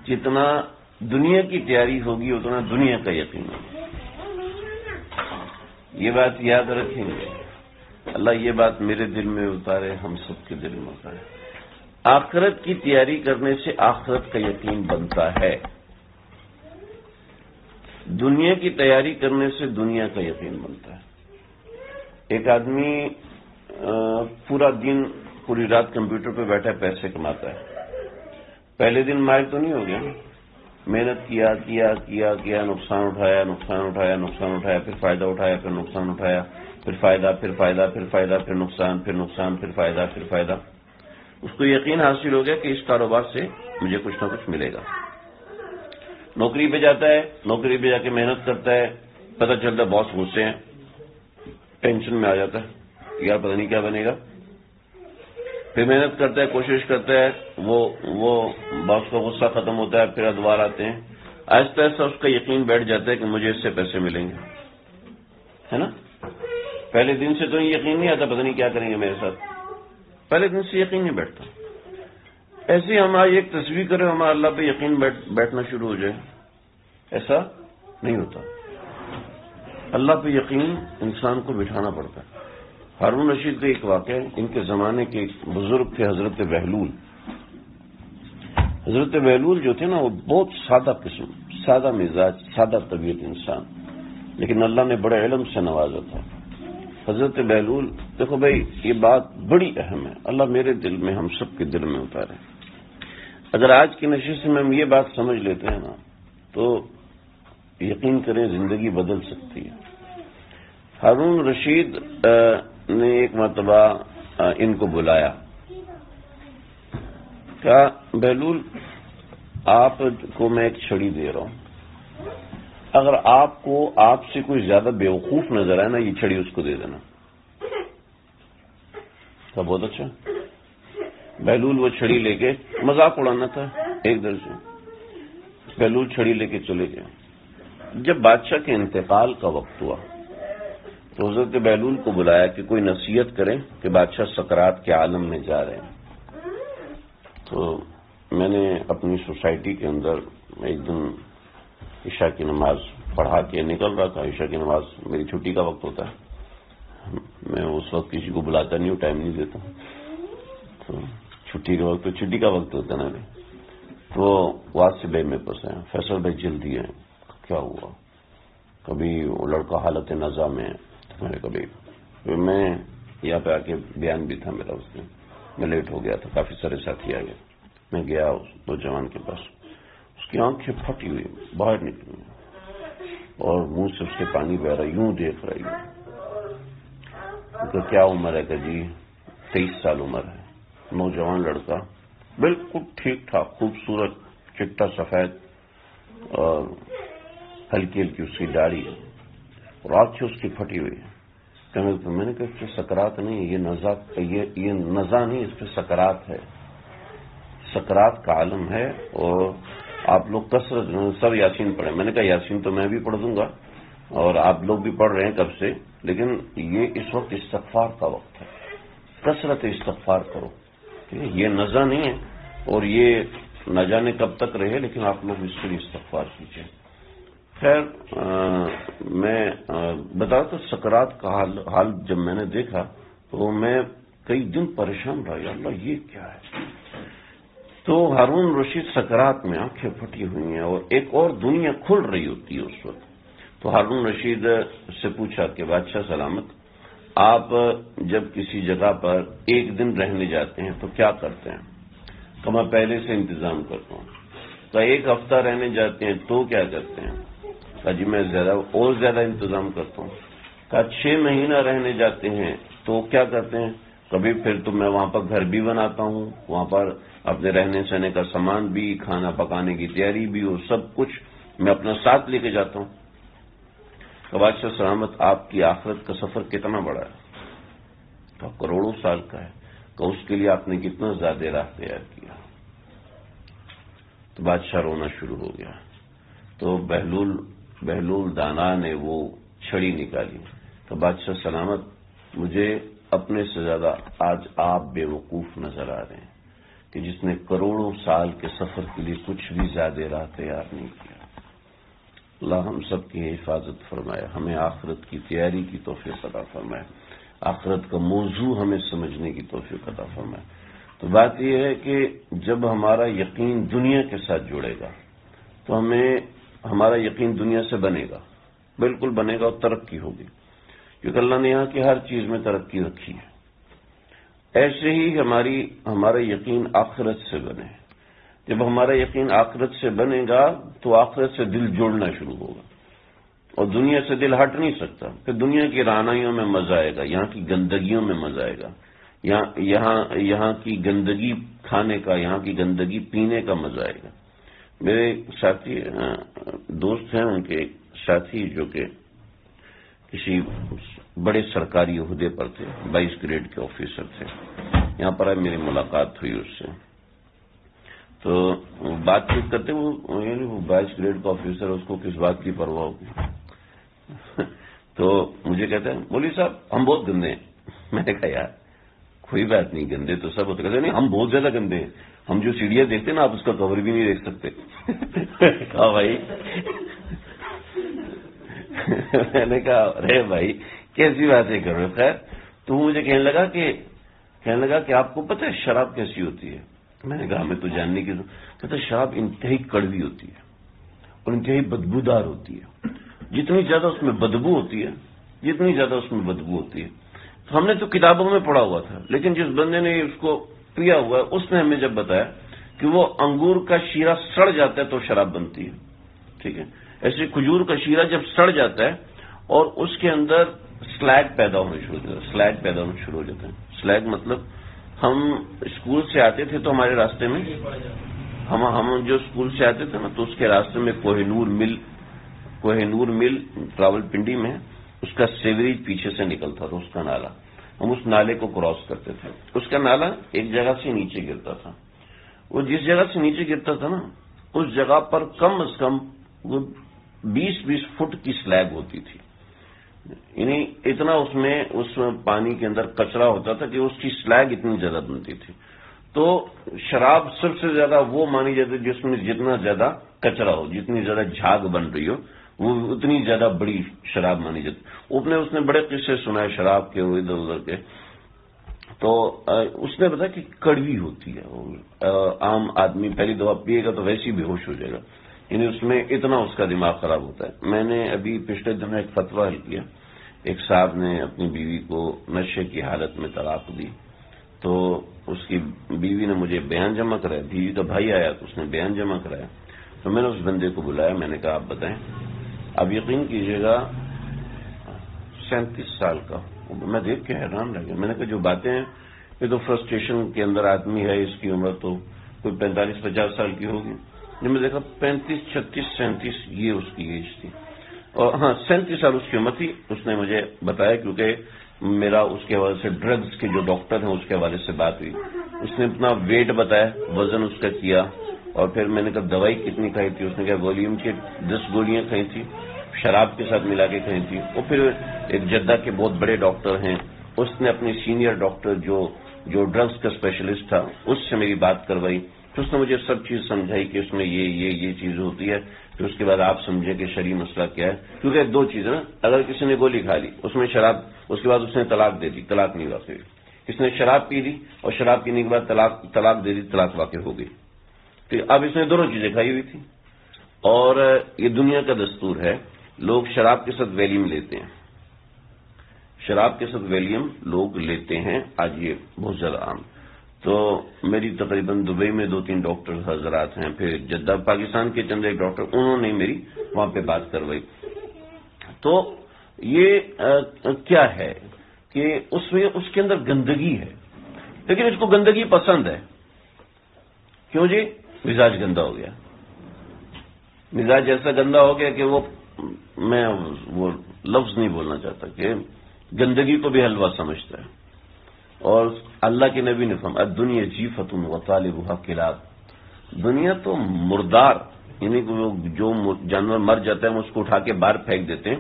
جتنا دنیا کی تیاری ہوگی اتنا دنیا کا یقین ہوگا۔ یہ بات یاد رکھیں گے، اللہ یہ بات میرے دل میں اتارے، ہم سب کے دل میں اتارے۔ آخرت کی تیاری کرنے سے آخرت کا یقین بنتا ہے، دنیا کی تیاری کرنے سے دنیا کا یقین بنتا ہے۔ ایک آدمی پورا دن پوری رات کمپیوٹر پہ بیٹھا پیسے کماتا ہے، پہلے دن مائر تو نہیں ہو گیا، محنت کیا، نقصان اٹھایا، پھر فائدہ اٹھایا، پھر نقصان اٹھایا، پھر فائدہ، پھر نقصان، پھر فائدہ، اس کو یقین حاصل ہو گیا کہ اس کاروبار سے مجھے کچھ نہ کچھ ملے گا۔ نوکری پہ جاتا ہے، نوکری پہ جا کے محنت کرتا ہے، پتہ چلتا ہے باس غصے ہیں، ٹینشن میں آ جاتا ہے، یار پتہ نہیں کیا بنے گا، پھر محنت کرتا ہے، کوشش کرتا ہے، وہ باس کا غصہ ختم ہوتا ہے، پھر ادوار آتے ہیں، آہستہ آہستہ اس کا یقین بیٹھ جاتا ہے کہ مجھے اس سے پیسے ملیں گے، ہے نا؟ پہلے دن سے تو یقین نہیں آتا پتہ نہیں کیا کریں گے میرے ساتھ، پہلے دن سے یقین نہیں بیٹھتا۔ ایسے ہماری ایک تصویر کرے ہمارا اللہ پہ یقین بیٹھنا شروع ہو جائے، ایسا نہیں ہوتا۔ اللہ پہ یقین انسان کو بٹھانا پڑتا ہے۔ ہارون رشید کا ایک واقعہ ہے، ان کے زمانے کے ایک بزرگ تھے حضرت بہلول۔ حضرت بہلول جو تھے نا وہ بہت سادہ قسم، سادہ مزاج، سادہ طبیعت انسان، لیکن اللہ نے بڑے علم سے نوازا تھا۔ حضرت بہلول، دیکھو بھائی یہ بات بڑی اہم ہے، اللہ میرے دل میں ہم سب کے دل میں اتارے۔ اگر آج کی نشست میں ہم یہ بات سمجھ لیتے ہیں نا تو یقین کریں زندگی بدل سکتی ہے۔ ہارون رشید نے ایک مرتبہ ان کو بلایا، کہا بہلول آپ کو میں ایک چھڑی دے رہا ہوں، اگر آپ کو آپ سے کوئی زیادہ بیوقوف نظر آئے نا یہ چھڑی اس کو دے دینا۔ تو بہت اچھا۔ بہلول وہ چھڑی لے کے، مذاق اڑانا تھا ایک درجے، بہلول چھڑی لے کے چلے گئے۔ جب بادشاہ کے انتقال کا وقت ہوا تو حضرت بہلول کو بلایا کہ کوئی نصیحت کریں کہ بادشاہ سکرات کے عالم میں جا رہے ہیں۔ تو میں نے اپنی سوسائٹی کے اندر ایک دن عشاء کی نماز پڑھا کے نکل رہا تھا، عشاء کی نماز میری چھٹی کا وقت ہوتا ہے، میں اس وقت کسی کو بلاتا نہیں ہوں، ٹائم نہیں دیتا، تو چھٹی کا وقت تو چھٹی کا وقت ہوتا ہے نا۔ تو واصف بھائی میرے پاس ہیں، فیصل بھائی جلدی ہیں، کیا ہوا؟ کبھی وہ لڑکا حالت نزا میں، میں یہاں پہ آ کے بیان بھی تھا میرا، اس دن میں لیٹ ہو گیا تھا، کافی سارے ساتھی آ گئے، میں گیا اس نوجوان کے پاس، اس کی آنکھیں پھٹی ہوئی باہر نکلی اور منہ سے اس کے پانی بہ رہا، یوں دیکھ رہی ہوں۔ تو کیا عمر ہے کہ جی 23 سال عمر ہے، نوجوان لڑکا، بالکل ٹھیک ٹھاک، خوبصورت، چٹا سفید اور ہلکی ہلکی اس کی داڑھی ہے اور آنکھیں اس کی پھٹی ہوئی ہے۔ میں نے کہا اس پہ سکرات نہیں، یہ نزا نہیں، اس پہ سکرات ہے، سکرات کا عالم ہے، اور آپ لوگ کثرت سب یاسین پڑھیں۔ میں نے کہا یاسین تو میں بھی پڑھ دوں گا اور آپ لوگ بھی پڑھ رہے ہیں کب سے، لیکن یہ اس وقت استغفار کا وقت ہے، کثرت استغفار کرو، یہ نزا نہیں ہے اور یہ نہ جانے کب تک رہے، لیکن آپ لوگ اس کے لیے استغفار کیجیے۔ خیر میں بتا تو سکرات کا حال جب میں نے دیکھا تو میں کئی دن پریشان رہا، یا اللہ یہ کیا ہے۔ تو ہارون رشید سکرات میں آنکھیں پھٹی ہوئی ہیں اور ایک اور دنیا کھل رہی ہوتی ہے اس وقت۔ تو ہارون رشید سے پوچھا کہ بادشاہ سلامت، آپ جب کسی جگہ پر ایک دن رہنے جاتے ہیں تو کیا کرتے ہیں؟ تو میں پہلے سے انتظام کرتا ہوں۔ تو ایک ہفتہ رہنے جاتے ہیں تو کیا کرتے ہیں؟ کہا جی میں زیادہ انتظام کرتا ہوں۔ کہا 6 مہینہ رہنے جاتے ہیں تو کیا کرتے ہیں؟ کبھی پھر تو میں وہاں پر گھر بھی بناتا ہوں، وہاں پر اپنے رہنے سہنے کا سامان بھی، کھانا پکانے کی تیاری بھی، اور سب کچھ میں اپنا ساتھ لے کے جاتا ہوں۔ کہ بادشاہ سلامت آپ کی آخرت کا سفر کتنا بڑا ہے؟ تو کروڑوں سال کا ہے۔ کہ اس کے لیے آپ نے کتنا زیادہ راہ تیار کیا؟ تو بادشاہ رونا شروع ہو گیا۔ تو بہلول دانا نے وہ چھڑی نکالی۔ تو بادشاہ سلامت مجھے اپنے سے زیادہ آج آپ بے وقوف نظر آ رہے ہیں کہ جس نے کروڑوں سال کے سفر کے لیے کچھ بھی زیادہ راہ تیار نہیں کیا۔ اللہ ہم سب کی حفاظت فرمائے، ہمیں آخرت کی تیاری کی توفیق عطا فرمائے، آخرت کا موضوع ہمیں سمجھنے کی توفیق عطا فرمائے۔ تو بات یہ ہے کہ جب ہمارا یقین دنیا کے ساتھ جڑے گا تو ہمارا یقین دنیا سے بنے گا، بالکل بنے گا، اور ترقی ہوگی، کیونکہ اللہ نے یہاں کی ہر چیز میں ترقی رکھی ہے۔ ایسے ہی ہمارا یقین آخرت سے بنے. جب ہمارا یقین آخرت سے بنے گا تو آخرت سے دل جوڑنا شروع ہوگا اور دنیا سے دل ہٹ نہیں سکتا. پھر دنیا کی رانائیوں میں مزہ آئے گا, یہاں کی گندگیوں میں مزہ آئے گا, یہاں کی گندگی کھانے کا, یہاں کی گندگی پینے کا مزہ آئے گا. میرے ساتھی دوست ہیں, ان کے ایک ساتھی جو کہ کسی بڑے سرکاری عہدے پر تھے, 22 گریڈ کے آفیسر تھے. یہاں پر میری ملاقات ہوئی اس سے, تو بات چیت کرتے وہ 22 گریڈ کا آفیسر, اس کو کس بات کی پرواہ ہوگی. تو مجھے کہتے ہیں مولوی صاحب ہم بہت گندے ہیں. میں نے کہا یار کوئی بات نہیں, گندے تو سب ہوتے. کہتے نہیں ہم بہت زیادہ گندے ہیں, ہم جو سیڑھیاں دیکھتے ہیں نا آپ اس کا کور بھی نہیں دیکھ سکتے. کہا بھائی میں نے کہا ارے بھائی کیسی باتیں کر رہے ہو. خیر تو وہ مجھے کہنے لگا کہ آپ کو پتہ ہے شراب کیسی ہوتی ہے. میں نے کہا ہمیں تو جاننے کی. کہتا شراب انتہائی کڑوی ہوتی ہے اور انتہائی بدبودار ہوتی ہے. جتنی زیادہ اس میں بدبو ہوتی ہے, تو ہم نے تو کتابوں میں پڑھا ہوا تھا, لیکن جس بندے نے اس کو پیا ہوا ہے اس نے ہمیں جب بتایا کہ وہ انگور کا شیرہ سڑ جاتا ہے تو شراب بنتی ہے. ٹھیک ہے, ایسے کھجور کا شیرہ جب سڑ جاتا ہے اور اس کے اندر سلیگ پیدا ہونے شروع ہو جاتے ہیں. سلیگ مطلب ہم اسکول سے آتے تھے تو ہمارے راستے میں ہم جو اسکول سے آتے تھے نا تو اس کے راستے میں کوہ نور مل راول پنڈی میں اس کا سیوریج پیچھے سے نکلتا تھا, اس کا نالا. ہم اس نالے کو کراس کرتے تھے. اس کا نالا ایک جگہ سے نیچے گرتا تھا. وہ جس جگہ سے نیچے گرتا تھا نا اس جگہ پر کم از کم وہ 20 فٹ کی سلیب ہوتی تھی. یعنی اتنا اس پانی کے اندر کچرا ہوتا تھا کہ اس کی سلیگ اتنی زیادہ بنتی تھی. تو شراب سب سے زیادہ وہ مانی جاتی ہے جس میں جتنا زیادہ کچرا ہو, جتنی زیادہ جھاگ بن رہی ہو, وہ اتنی زیادہ بڑی شراب مانی جاتی. اس نے بڑے قصے سنائے شراب کے ادھر ادھر کے. تو اس نے بتایا کہ کڑوی ہوتی ہے, عام آدمی پہلی دفعہ پیے گا تو ویسے ہی بے ہوش ہو جائے گا. یعنی اس میں اتنا اس کا دماغ خراب ہوتا ہے. میں نے ابھی پچھلے دنوں ایک فتویٰ حل کیا. ایک صاحب نے اپنی بیوی کو نشے کی حالت میں طلاق دی, تو اس کی بیوی نے مجھے بیان جمع کرایا. بیوی کا بھائی آیا تو اس نے بیان جمع کرایا. تو میں نے اس بندے کو بلایا, میں نے کہا آپ بتائیں. اب یقین کیجیے گا 37 سال کا. میں دیکھ کے حیران رہ گیا. میں نے کہا جو باتیں ہیں یہ تو فرسٹریشن کے اندر آدمی ہے, اس کی عمر تو کوئی 45-50 سال کی ہوگی. جب میں دیکھا 35, 36, 37 یہ اس کی ایج تھی. اور ہاں 37 سال اس کی عمر تھی. اس نے مجھے بتایا کیونکہ میرا اس کے حوالے سے ڈرگز کے جو ڈاکٹر ہیں اس کے حوالے سے بات ہوئی. اس نے اپنا ویٹ بتایا, وزن اس کا کیا, اور پھر میں نے کہا دوائی کتنی کھائی تھی. اس نے کہا ولیوم کی 10 گولیاں کھائی تھی, شراب کے ساتھ ملا کے کھائی تھی. اور پھر ایک جدہ کے بہت بڑے ڈاکٹر ہیں, اس نے اپنی سینئر ڈاکٹر جو ڈرگز کا اسپیشلسٹ تھا اس سے میری بات کروائی. تو اس نے مجھے سب چیز سمجھائی کہ اس میں یہ چیز ہوتی ہے. پھر اس کے بعد آپ سمجھے کہ شرعی مسئلہ کیا ہے. کیونکہ 2 چیزیں نا, اگر کسی نے گولی کھا لی اس میں شراب, اس کے بعد اس نے طلاق دے دی, طلاق نہیں واقع ہوئی. اس نے شراب پی لی اور شراب پینے کے بعد طلاق دے دی, طلاق واقع ہو گئی. تو اب اس نے دونوں چیزیں کھائی ہوئی تھی. اور یہ دنیا کا دستور ہے, لوگ شراب کے ساتھ ویلیم لیتے ہیں. شراب کے ساتھ ویلیم لوگ لیتے ہیں آج, یہ بہت زیادہ عام. تو میری تقریباً دبئی میں 2-3 ڈاکٹر حضرات ہیں, پھر جدہ پاکستان کے چند ایک ڈاکٹر, انہوں نے میری وہاں پہ بات کروائی. تو یہ کیا ہے کہ اس کے اندر گندگی ہے, لیکن اس کو گندگی پسند ہے. کیوں جی؟ مزاج گندا ہو گیا. مزاج ایسا گندا ہو گیا کہ میں وہ لفظ نہیں بولنا چاہتا کہ گندگی کو بھی حلوہ سمجھتا ہے. اور اللہ کے نبی نے فرمایا دنیا جیفت وطالبها کلاب. دنیا تو مردار, یعنی جو جانور مر جاتا ہے ہم اس کو اٹھا کے باہر پھینک دیتے ہیں,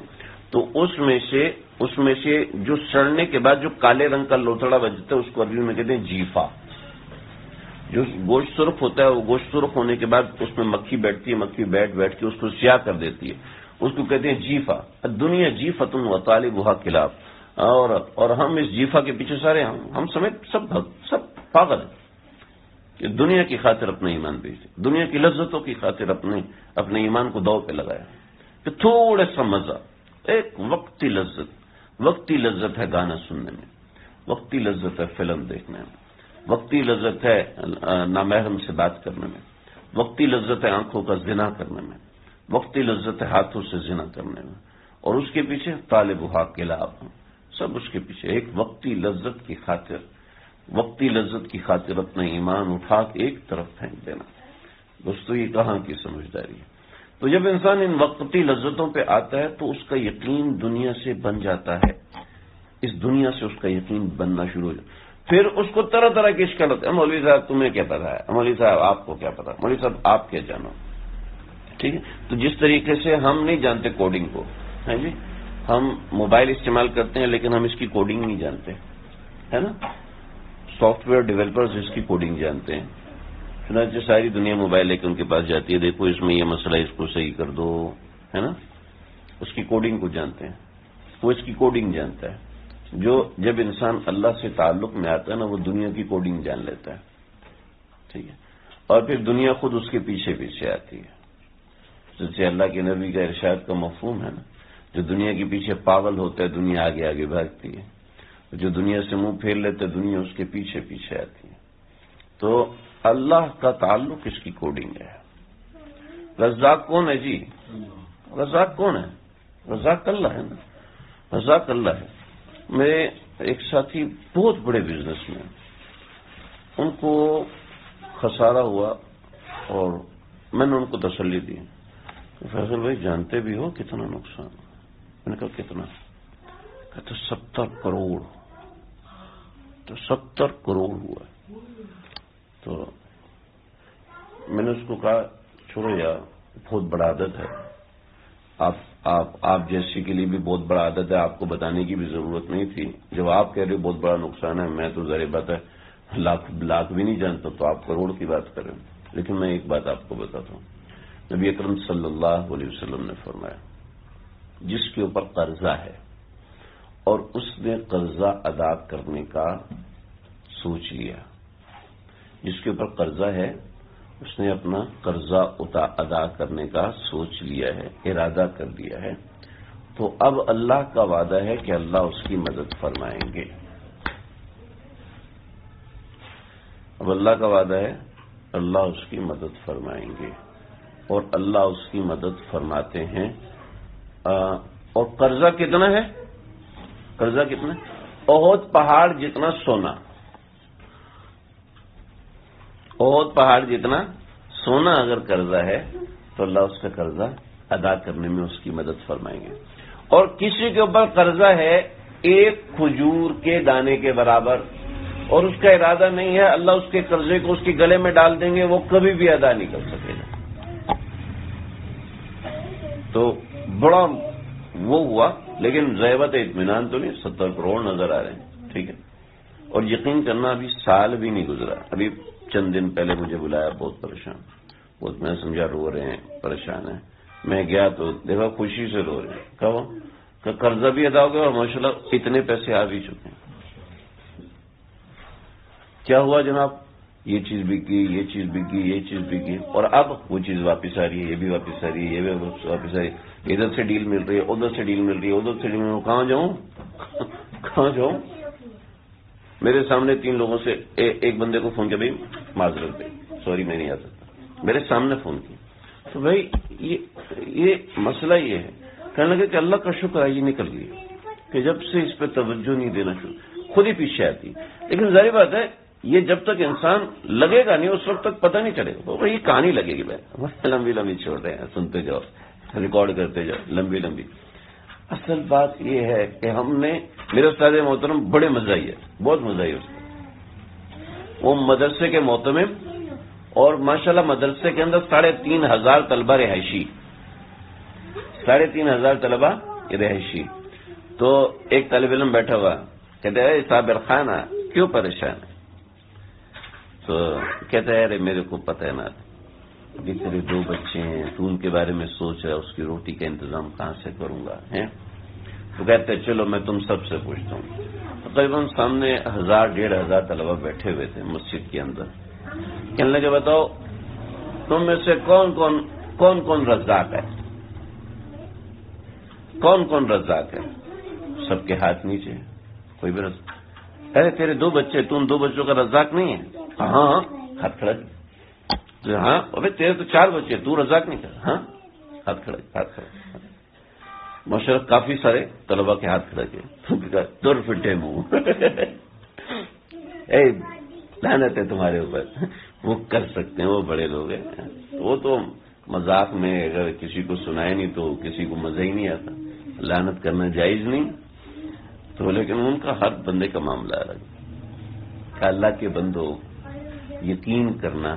تو اس میں سے جو سڑنے کے بعد جو کالے رنگ کا لوتھڑا بجتا ہے اس کو عربی میں کہتے ہیں جیفا. جو گوشت سرخ ہوتا ہے وہ گوشت سرخ ہونے کے بعد اس میں مکھی بیٹھتی ہے, مکھی بیٹھ کے اس کو سیاہ کر دیتی ہے, اس کو کہتے ہیں جیفا. دنیا جیفت وطالبها کلاب. اور ہم اس جیفا کے پیچھے سارے ہم سمیت سب پاگل ہیں کہ دنیا کی خاطر اپنا ایمان بیچتے, دنیا کی لذتوں کی خاطر اپنے ایمان کو داؤ پہ لگایا. کہ تھوڑا سا مزہ, ایک وقتی لذت ہے گانا سننے میں, وقتی لذت ہے فلم دیکھنے میں، وقتی لذت ہے نامحرم سے بات کرنے میں، وقتی لذت ہے آنکھوں کا زنا کرنے میں، وقتی لذت ہے ہاتھوں سے زنا کرنے میں، اور اس کے پیچھے طالب حق کے لاب سب اس کے پیچھے ایک وقتی لذت کی خاطر، وقتی لذت کی خاطر اپنا ایمان اٹھا کے ایک طرف پھینک دینا۔ دوستو یہ کہاں کی سمجھداری ہے؟ تو جب انسان ان وقتی لذتوں پہ آتا ہے تو اس کا یقین دنیا سے بن جاتا ہے، اس دنیا سے اس کا یقین بننا شروع ہو جاتا ہے۔ پھر اس کو طرح طرح کی اشکال ہوتے ہیں، مولوی صاحب تمہیں کیا پتا ہے، مولوی صاحب آپ کو کیا پتا، مولوی صاحب آپ کیا جانو، ٹھیک ہے؟ تو جس طریقے سے ہم نہیں جانتے کوڈنگ کو، ہے جی، ہم موبائل استعمال کرتے ہیں لیکن ہم اس کی کوڈنگ نہیں جانتے، ہے نا؟ سافٹ ویئر ڈیولپرز اس کی کوڈنگ جانتے ہیں، چنانچہ ساری دنیا موبائل لے کے ان کے پاس جاتی ہے، دیکھو اس میں یہ مسئلہ اس کو صحیح کر دو، ہے نا؟ اس کی کوڈنگ کو جانتے ہیں، وہ اس کی کوڈنگ جانتا ہے۔ جو جب انسان اللہ سے تعلق میں آتا ہے نا، وہ دنیا کی کوڈنگ جان لیتا ہے، ٹھیک ہے؟ اور پھر دنیا خود اس کے پیچھے پیچھے آتی ہے، جیسے اللہ کے نبی کا ارشاد کا مفہوم ہے نا، جو دنیا کے پیچھے پاگل ہوتا ہے دنیا آگے آگے بھاگتی ہے، جو دنیا سے منہ پھیر لیتا ہے دنیا اس کے پیچھے پیچھے آتی ہے۔ تو اللہ کا تعلق اس کی کوڈنگ ہے۔ رزاق کون ہے جی؟ رزاق کون ہے؟ رزاق اللہ ہے نا، رزاق اللہ ہے۔ میرے ایک ساتھی بہت بڑے بزنس میں، ان کو خسارہ ہوا اور میں نے ان کو تسلی دی، فیصل بھائی جانتے بھی ہو کتنا نقصان؟ میں نے کہا کتنا؟ کہتے 70 کروڑ۔ تو 70 کروڑ ہوا۔ تو میں نے اس کو کہا چھوڑو یار، بہت بڑا عدد ہے، آپ جیسے کے لیے بھی بہت بڑا عدد ہے، آپ کو بتانے کی بھی ضرورت نہیں تھی۔ جب آپ کہہ رہے ہو بہت بڑا نقصان ہے، میں تو ظاہر بات ہے لاکھ بھی نہیں جانتا، تو آپ کروڑ کی بات کریں۔ لیکن میں ایک بات آپ کو بتاتا ہوں، نبی اکرم صلی اللہ علیہ وسلم نے فرمایا جس کے اوپر قرضہ ہے اور اس نے قرضہ ادا کرنے کا سوچ لیا، جس کے اوپر قرضہ ہے اس نے اپنا قرضہ ادا کرنے کا سوچ لیا ہے، ارادہ کر لیا ہے، تو اب اللہ کا وعدہ ہے کہ اللہ اس کی مدد فرمائیں گے۔ اب اللہ کا وعدہ ہے اللہ اس کی مدد فرمائیں گے، اور اللہ اس کی مدد فرماتے ہیں۔ اور قرضہ کتنا ہے؟ قرضہ کتنا ہے؟ احد پہاڑ جتنا سونا، احد پہاڑ جتنا سونا اگر قرضہ ہے تو اللہ اس کا قرضہ ادا کرنے میں اس کی مدد فرمائیں گے۔ اور کسی کے اوپر قرضہ ہے ایک کھجور کے دانے کے برابر، اور اس کا ارادہ نہیں ہے اللہ اس کے قرضے کو اس کے گلے میں ڈال دیں گے، وہ کبھی بھی ادا نہیں کر سکے گا، تو بڑا وہ ہوا۔ لیکن ضیبت اطمینان تو نہیں، 70 کروڑ نظر آ رہے ہیں، ٹھیک ہے؟ اور یقین کرنا ابھی سال بھی نہیں گزرا، ابھی چند دن پہلے مجھے بلایا، بہت پریشان، بہت، میں سمجھا رو رہے ہیں، پریشان ہیں۔ میں گیا تو دیکھا خوشی سے رو رہے ہیں، کہ قرضہ بھی ادا ہو گیا اور ماشاءاللہ اتنے پیسے آ بھی چکے ہیں۔ کیا ہوا جناب؟ یہ چیز بکی، یہ چیز بکی، یہ چیز بکی، اور اب وہ چیز واپس آ رہی ہے، یہ بھی واپس آ رہی ہے، یہ بھی واپس آ رہی ہے، ادھر سے ڈیل مل رہی ہے، ادھر سے ڈیل مل رہی ہے، ادھر سے ڈیل مل رہی ہے، کہاں جاؤں کہاں جاؤں؟ میرے سامنے 3 لوگوں سے ایک بندے کو فون کیا، بھائی معذرت بھائی سوری میں نہیں آ سکتا، میرے سامنے فون کیا، تو بھائی یہ مسئلہ یہ ہے، کہنے لگے کہ اللہ کا شکر ہے یہ نکل گئی، کہ جب سے اس پہ توجہ نہیں دینا شروع خود ہی پیچھے آتی۔ لیکن ظاہر بات ہے یہ جب تک انسان لگے گا نہیں اس وقت تک پتہ نہیں چلے گا، یہ کہانی لگے گی بھائی، لمبی لمبی چھوڑ رہے ہیں، سنتے جاؤ، ریکارڈ کرتے جاؤ، لمبی لمبی۔ اصل بات یہ ہے کہ ہم نے، میرے استاد محترم بڑے مزاحی ہے، بہت مزاحی اس کو، وہ مدرسے کے محتمم، اور ماشاءاللہ مدرسے کے اندر 3500 طلبہ رہائشی، 3500 طلبہ رہائشی۔ تو ایک طالب علم بیٹھا ہوا کہتے ہیں صابر خان کیوں پریشان ہے؟ تو کہتا ہے ارے میرے کو پتہ ہے نا، ابھی تیرے 2 بچے ہیں، تو ان کے بارے میں سوچ رہا ہے اس کی روٹی کا انتظام کہاں سے کروں گا ہیں؟ تو کہتے ہیں چلو میں تم سب سے پوچھتا ہوں۔ تقریباً سامنے 1000-1500 طلبہ بیٹھے ہوئے تھے مسجد کے اندر، کہنے لگے بتاؤ تم میں سے کون رزاق ہے؟ کون رزاق ہے؟ سب کے ہاتھ نیچے، کوئی بھی رزاق۔ ارے تیرے 2 بچے، تو ان 2 بچوں کا رزاق نہیں ہے؟ ہاں، ہاتھ کھڑا کیا؟ ہاں ابے تیرے تو 4 بچے، تو رزاق نہیں کر؟ ہاں، ہاتھ کھڑا۔ ماشاءاللہ کافی سارے طلبا کے ہاتھ کھڑا کیے، دور پھٹے منہ، اے لعنت ہے تمہارے اوپر، وہ کر سکتے ہیں، وہ بڑے لوگ ہیں، وہ تو مذاق میں اگر کسی کو سنائے نہیں تو کسی کو مزہ ہی نہیں آتا، لعنت کرنا جائز نہیں تو، لیکن ان کا ہر بندے کا معاملہ الگ کہ اللہ کے بندو یقین کرنا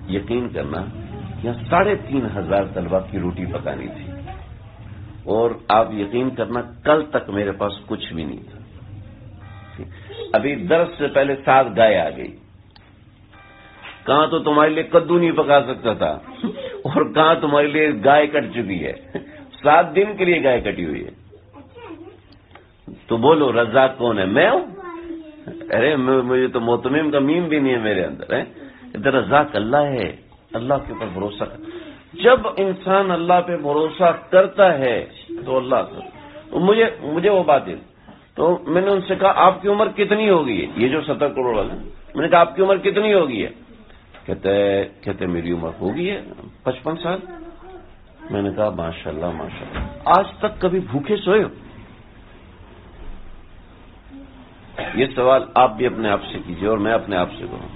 یہاں 3,500 طلبا کی روٹی پکانی تھی، اور آپ یقین کرنا کل تک میرے پاس کچھ بھی نہیں تھا۔ ابھی درس سے پہلے 7 گائے آ گئی، کہاں تو تمہارے لیے کدو نہیں پکا سکتا تھا، اور کہاں تمہارے لیے گائے کٹ چکی ہے، 7 دن کے لیے گائے کٹی ہوئی ہے۔ تو بولو رزاق کون ہے؟ میں ہوں؟ ارے مجھے تو محتمم کا میم بھی نہیں ہے میرے اندر، ہے رزاق اللہ ہے، اللہ کے اوپر بھروسہ کر۔ جب انسان اللہ پہ بھروسہ کرتا ہے تو اللہ مجھے وہ بات ہے، تو میں نے ان سے کہا آپ کی عمر کتنی ہوگی ہے؟ یہ جو 70 کروڑ والے، میں نے کہا آپ کی عمر کتنی ہوگی ہے؟ کہتے میری عمر ہوگی ہے 55 سال۔ میں نے کہا ماشاءاللہ ماشاءاللہ، آج تک کبھی بھوکے سوئے ہو؟ یہ سوال آپ بھی اپنے آپ سے کیجئے اور میں اپنے آپ سے کروں،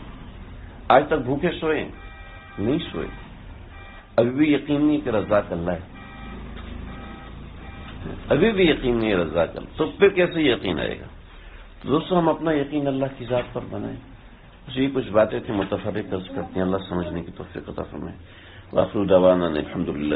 آج تک بھوکے سوئے؟ نہیں سوئے، ابھی بھی یقین نہیں کہ رزاق اللہ ہے، ابھی بھی یقین نہیں ہے رزاق اللہ، تو پھر کیسے یقین آئے گا؟ تو دوستو ہم اپنا یقین اللہ کی ذات پر بنائیں۔ یہ کچھ باتیں تھیں متفرق عرض کرتی ہیں، اللہ سمجھنے کی توفیق عطا فرمائے۔ وآخر دعوانا الحمدللہ۔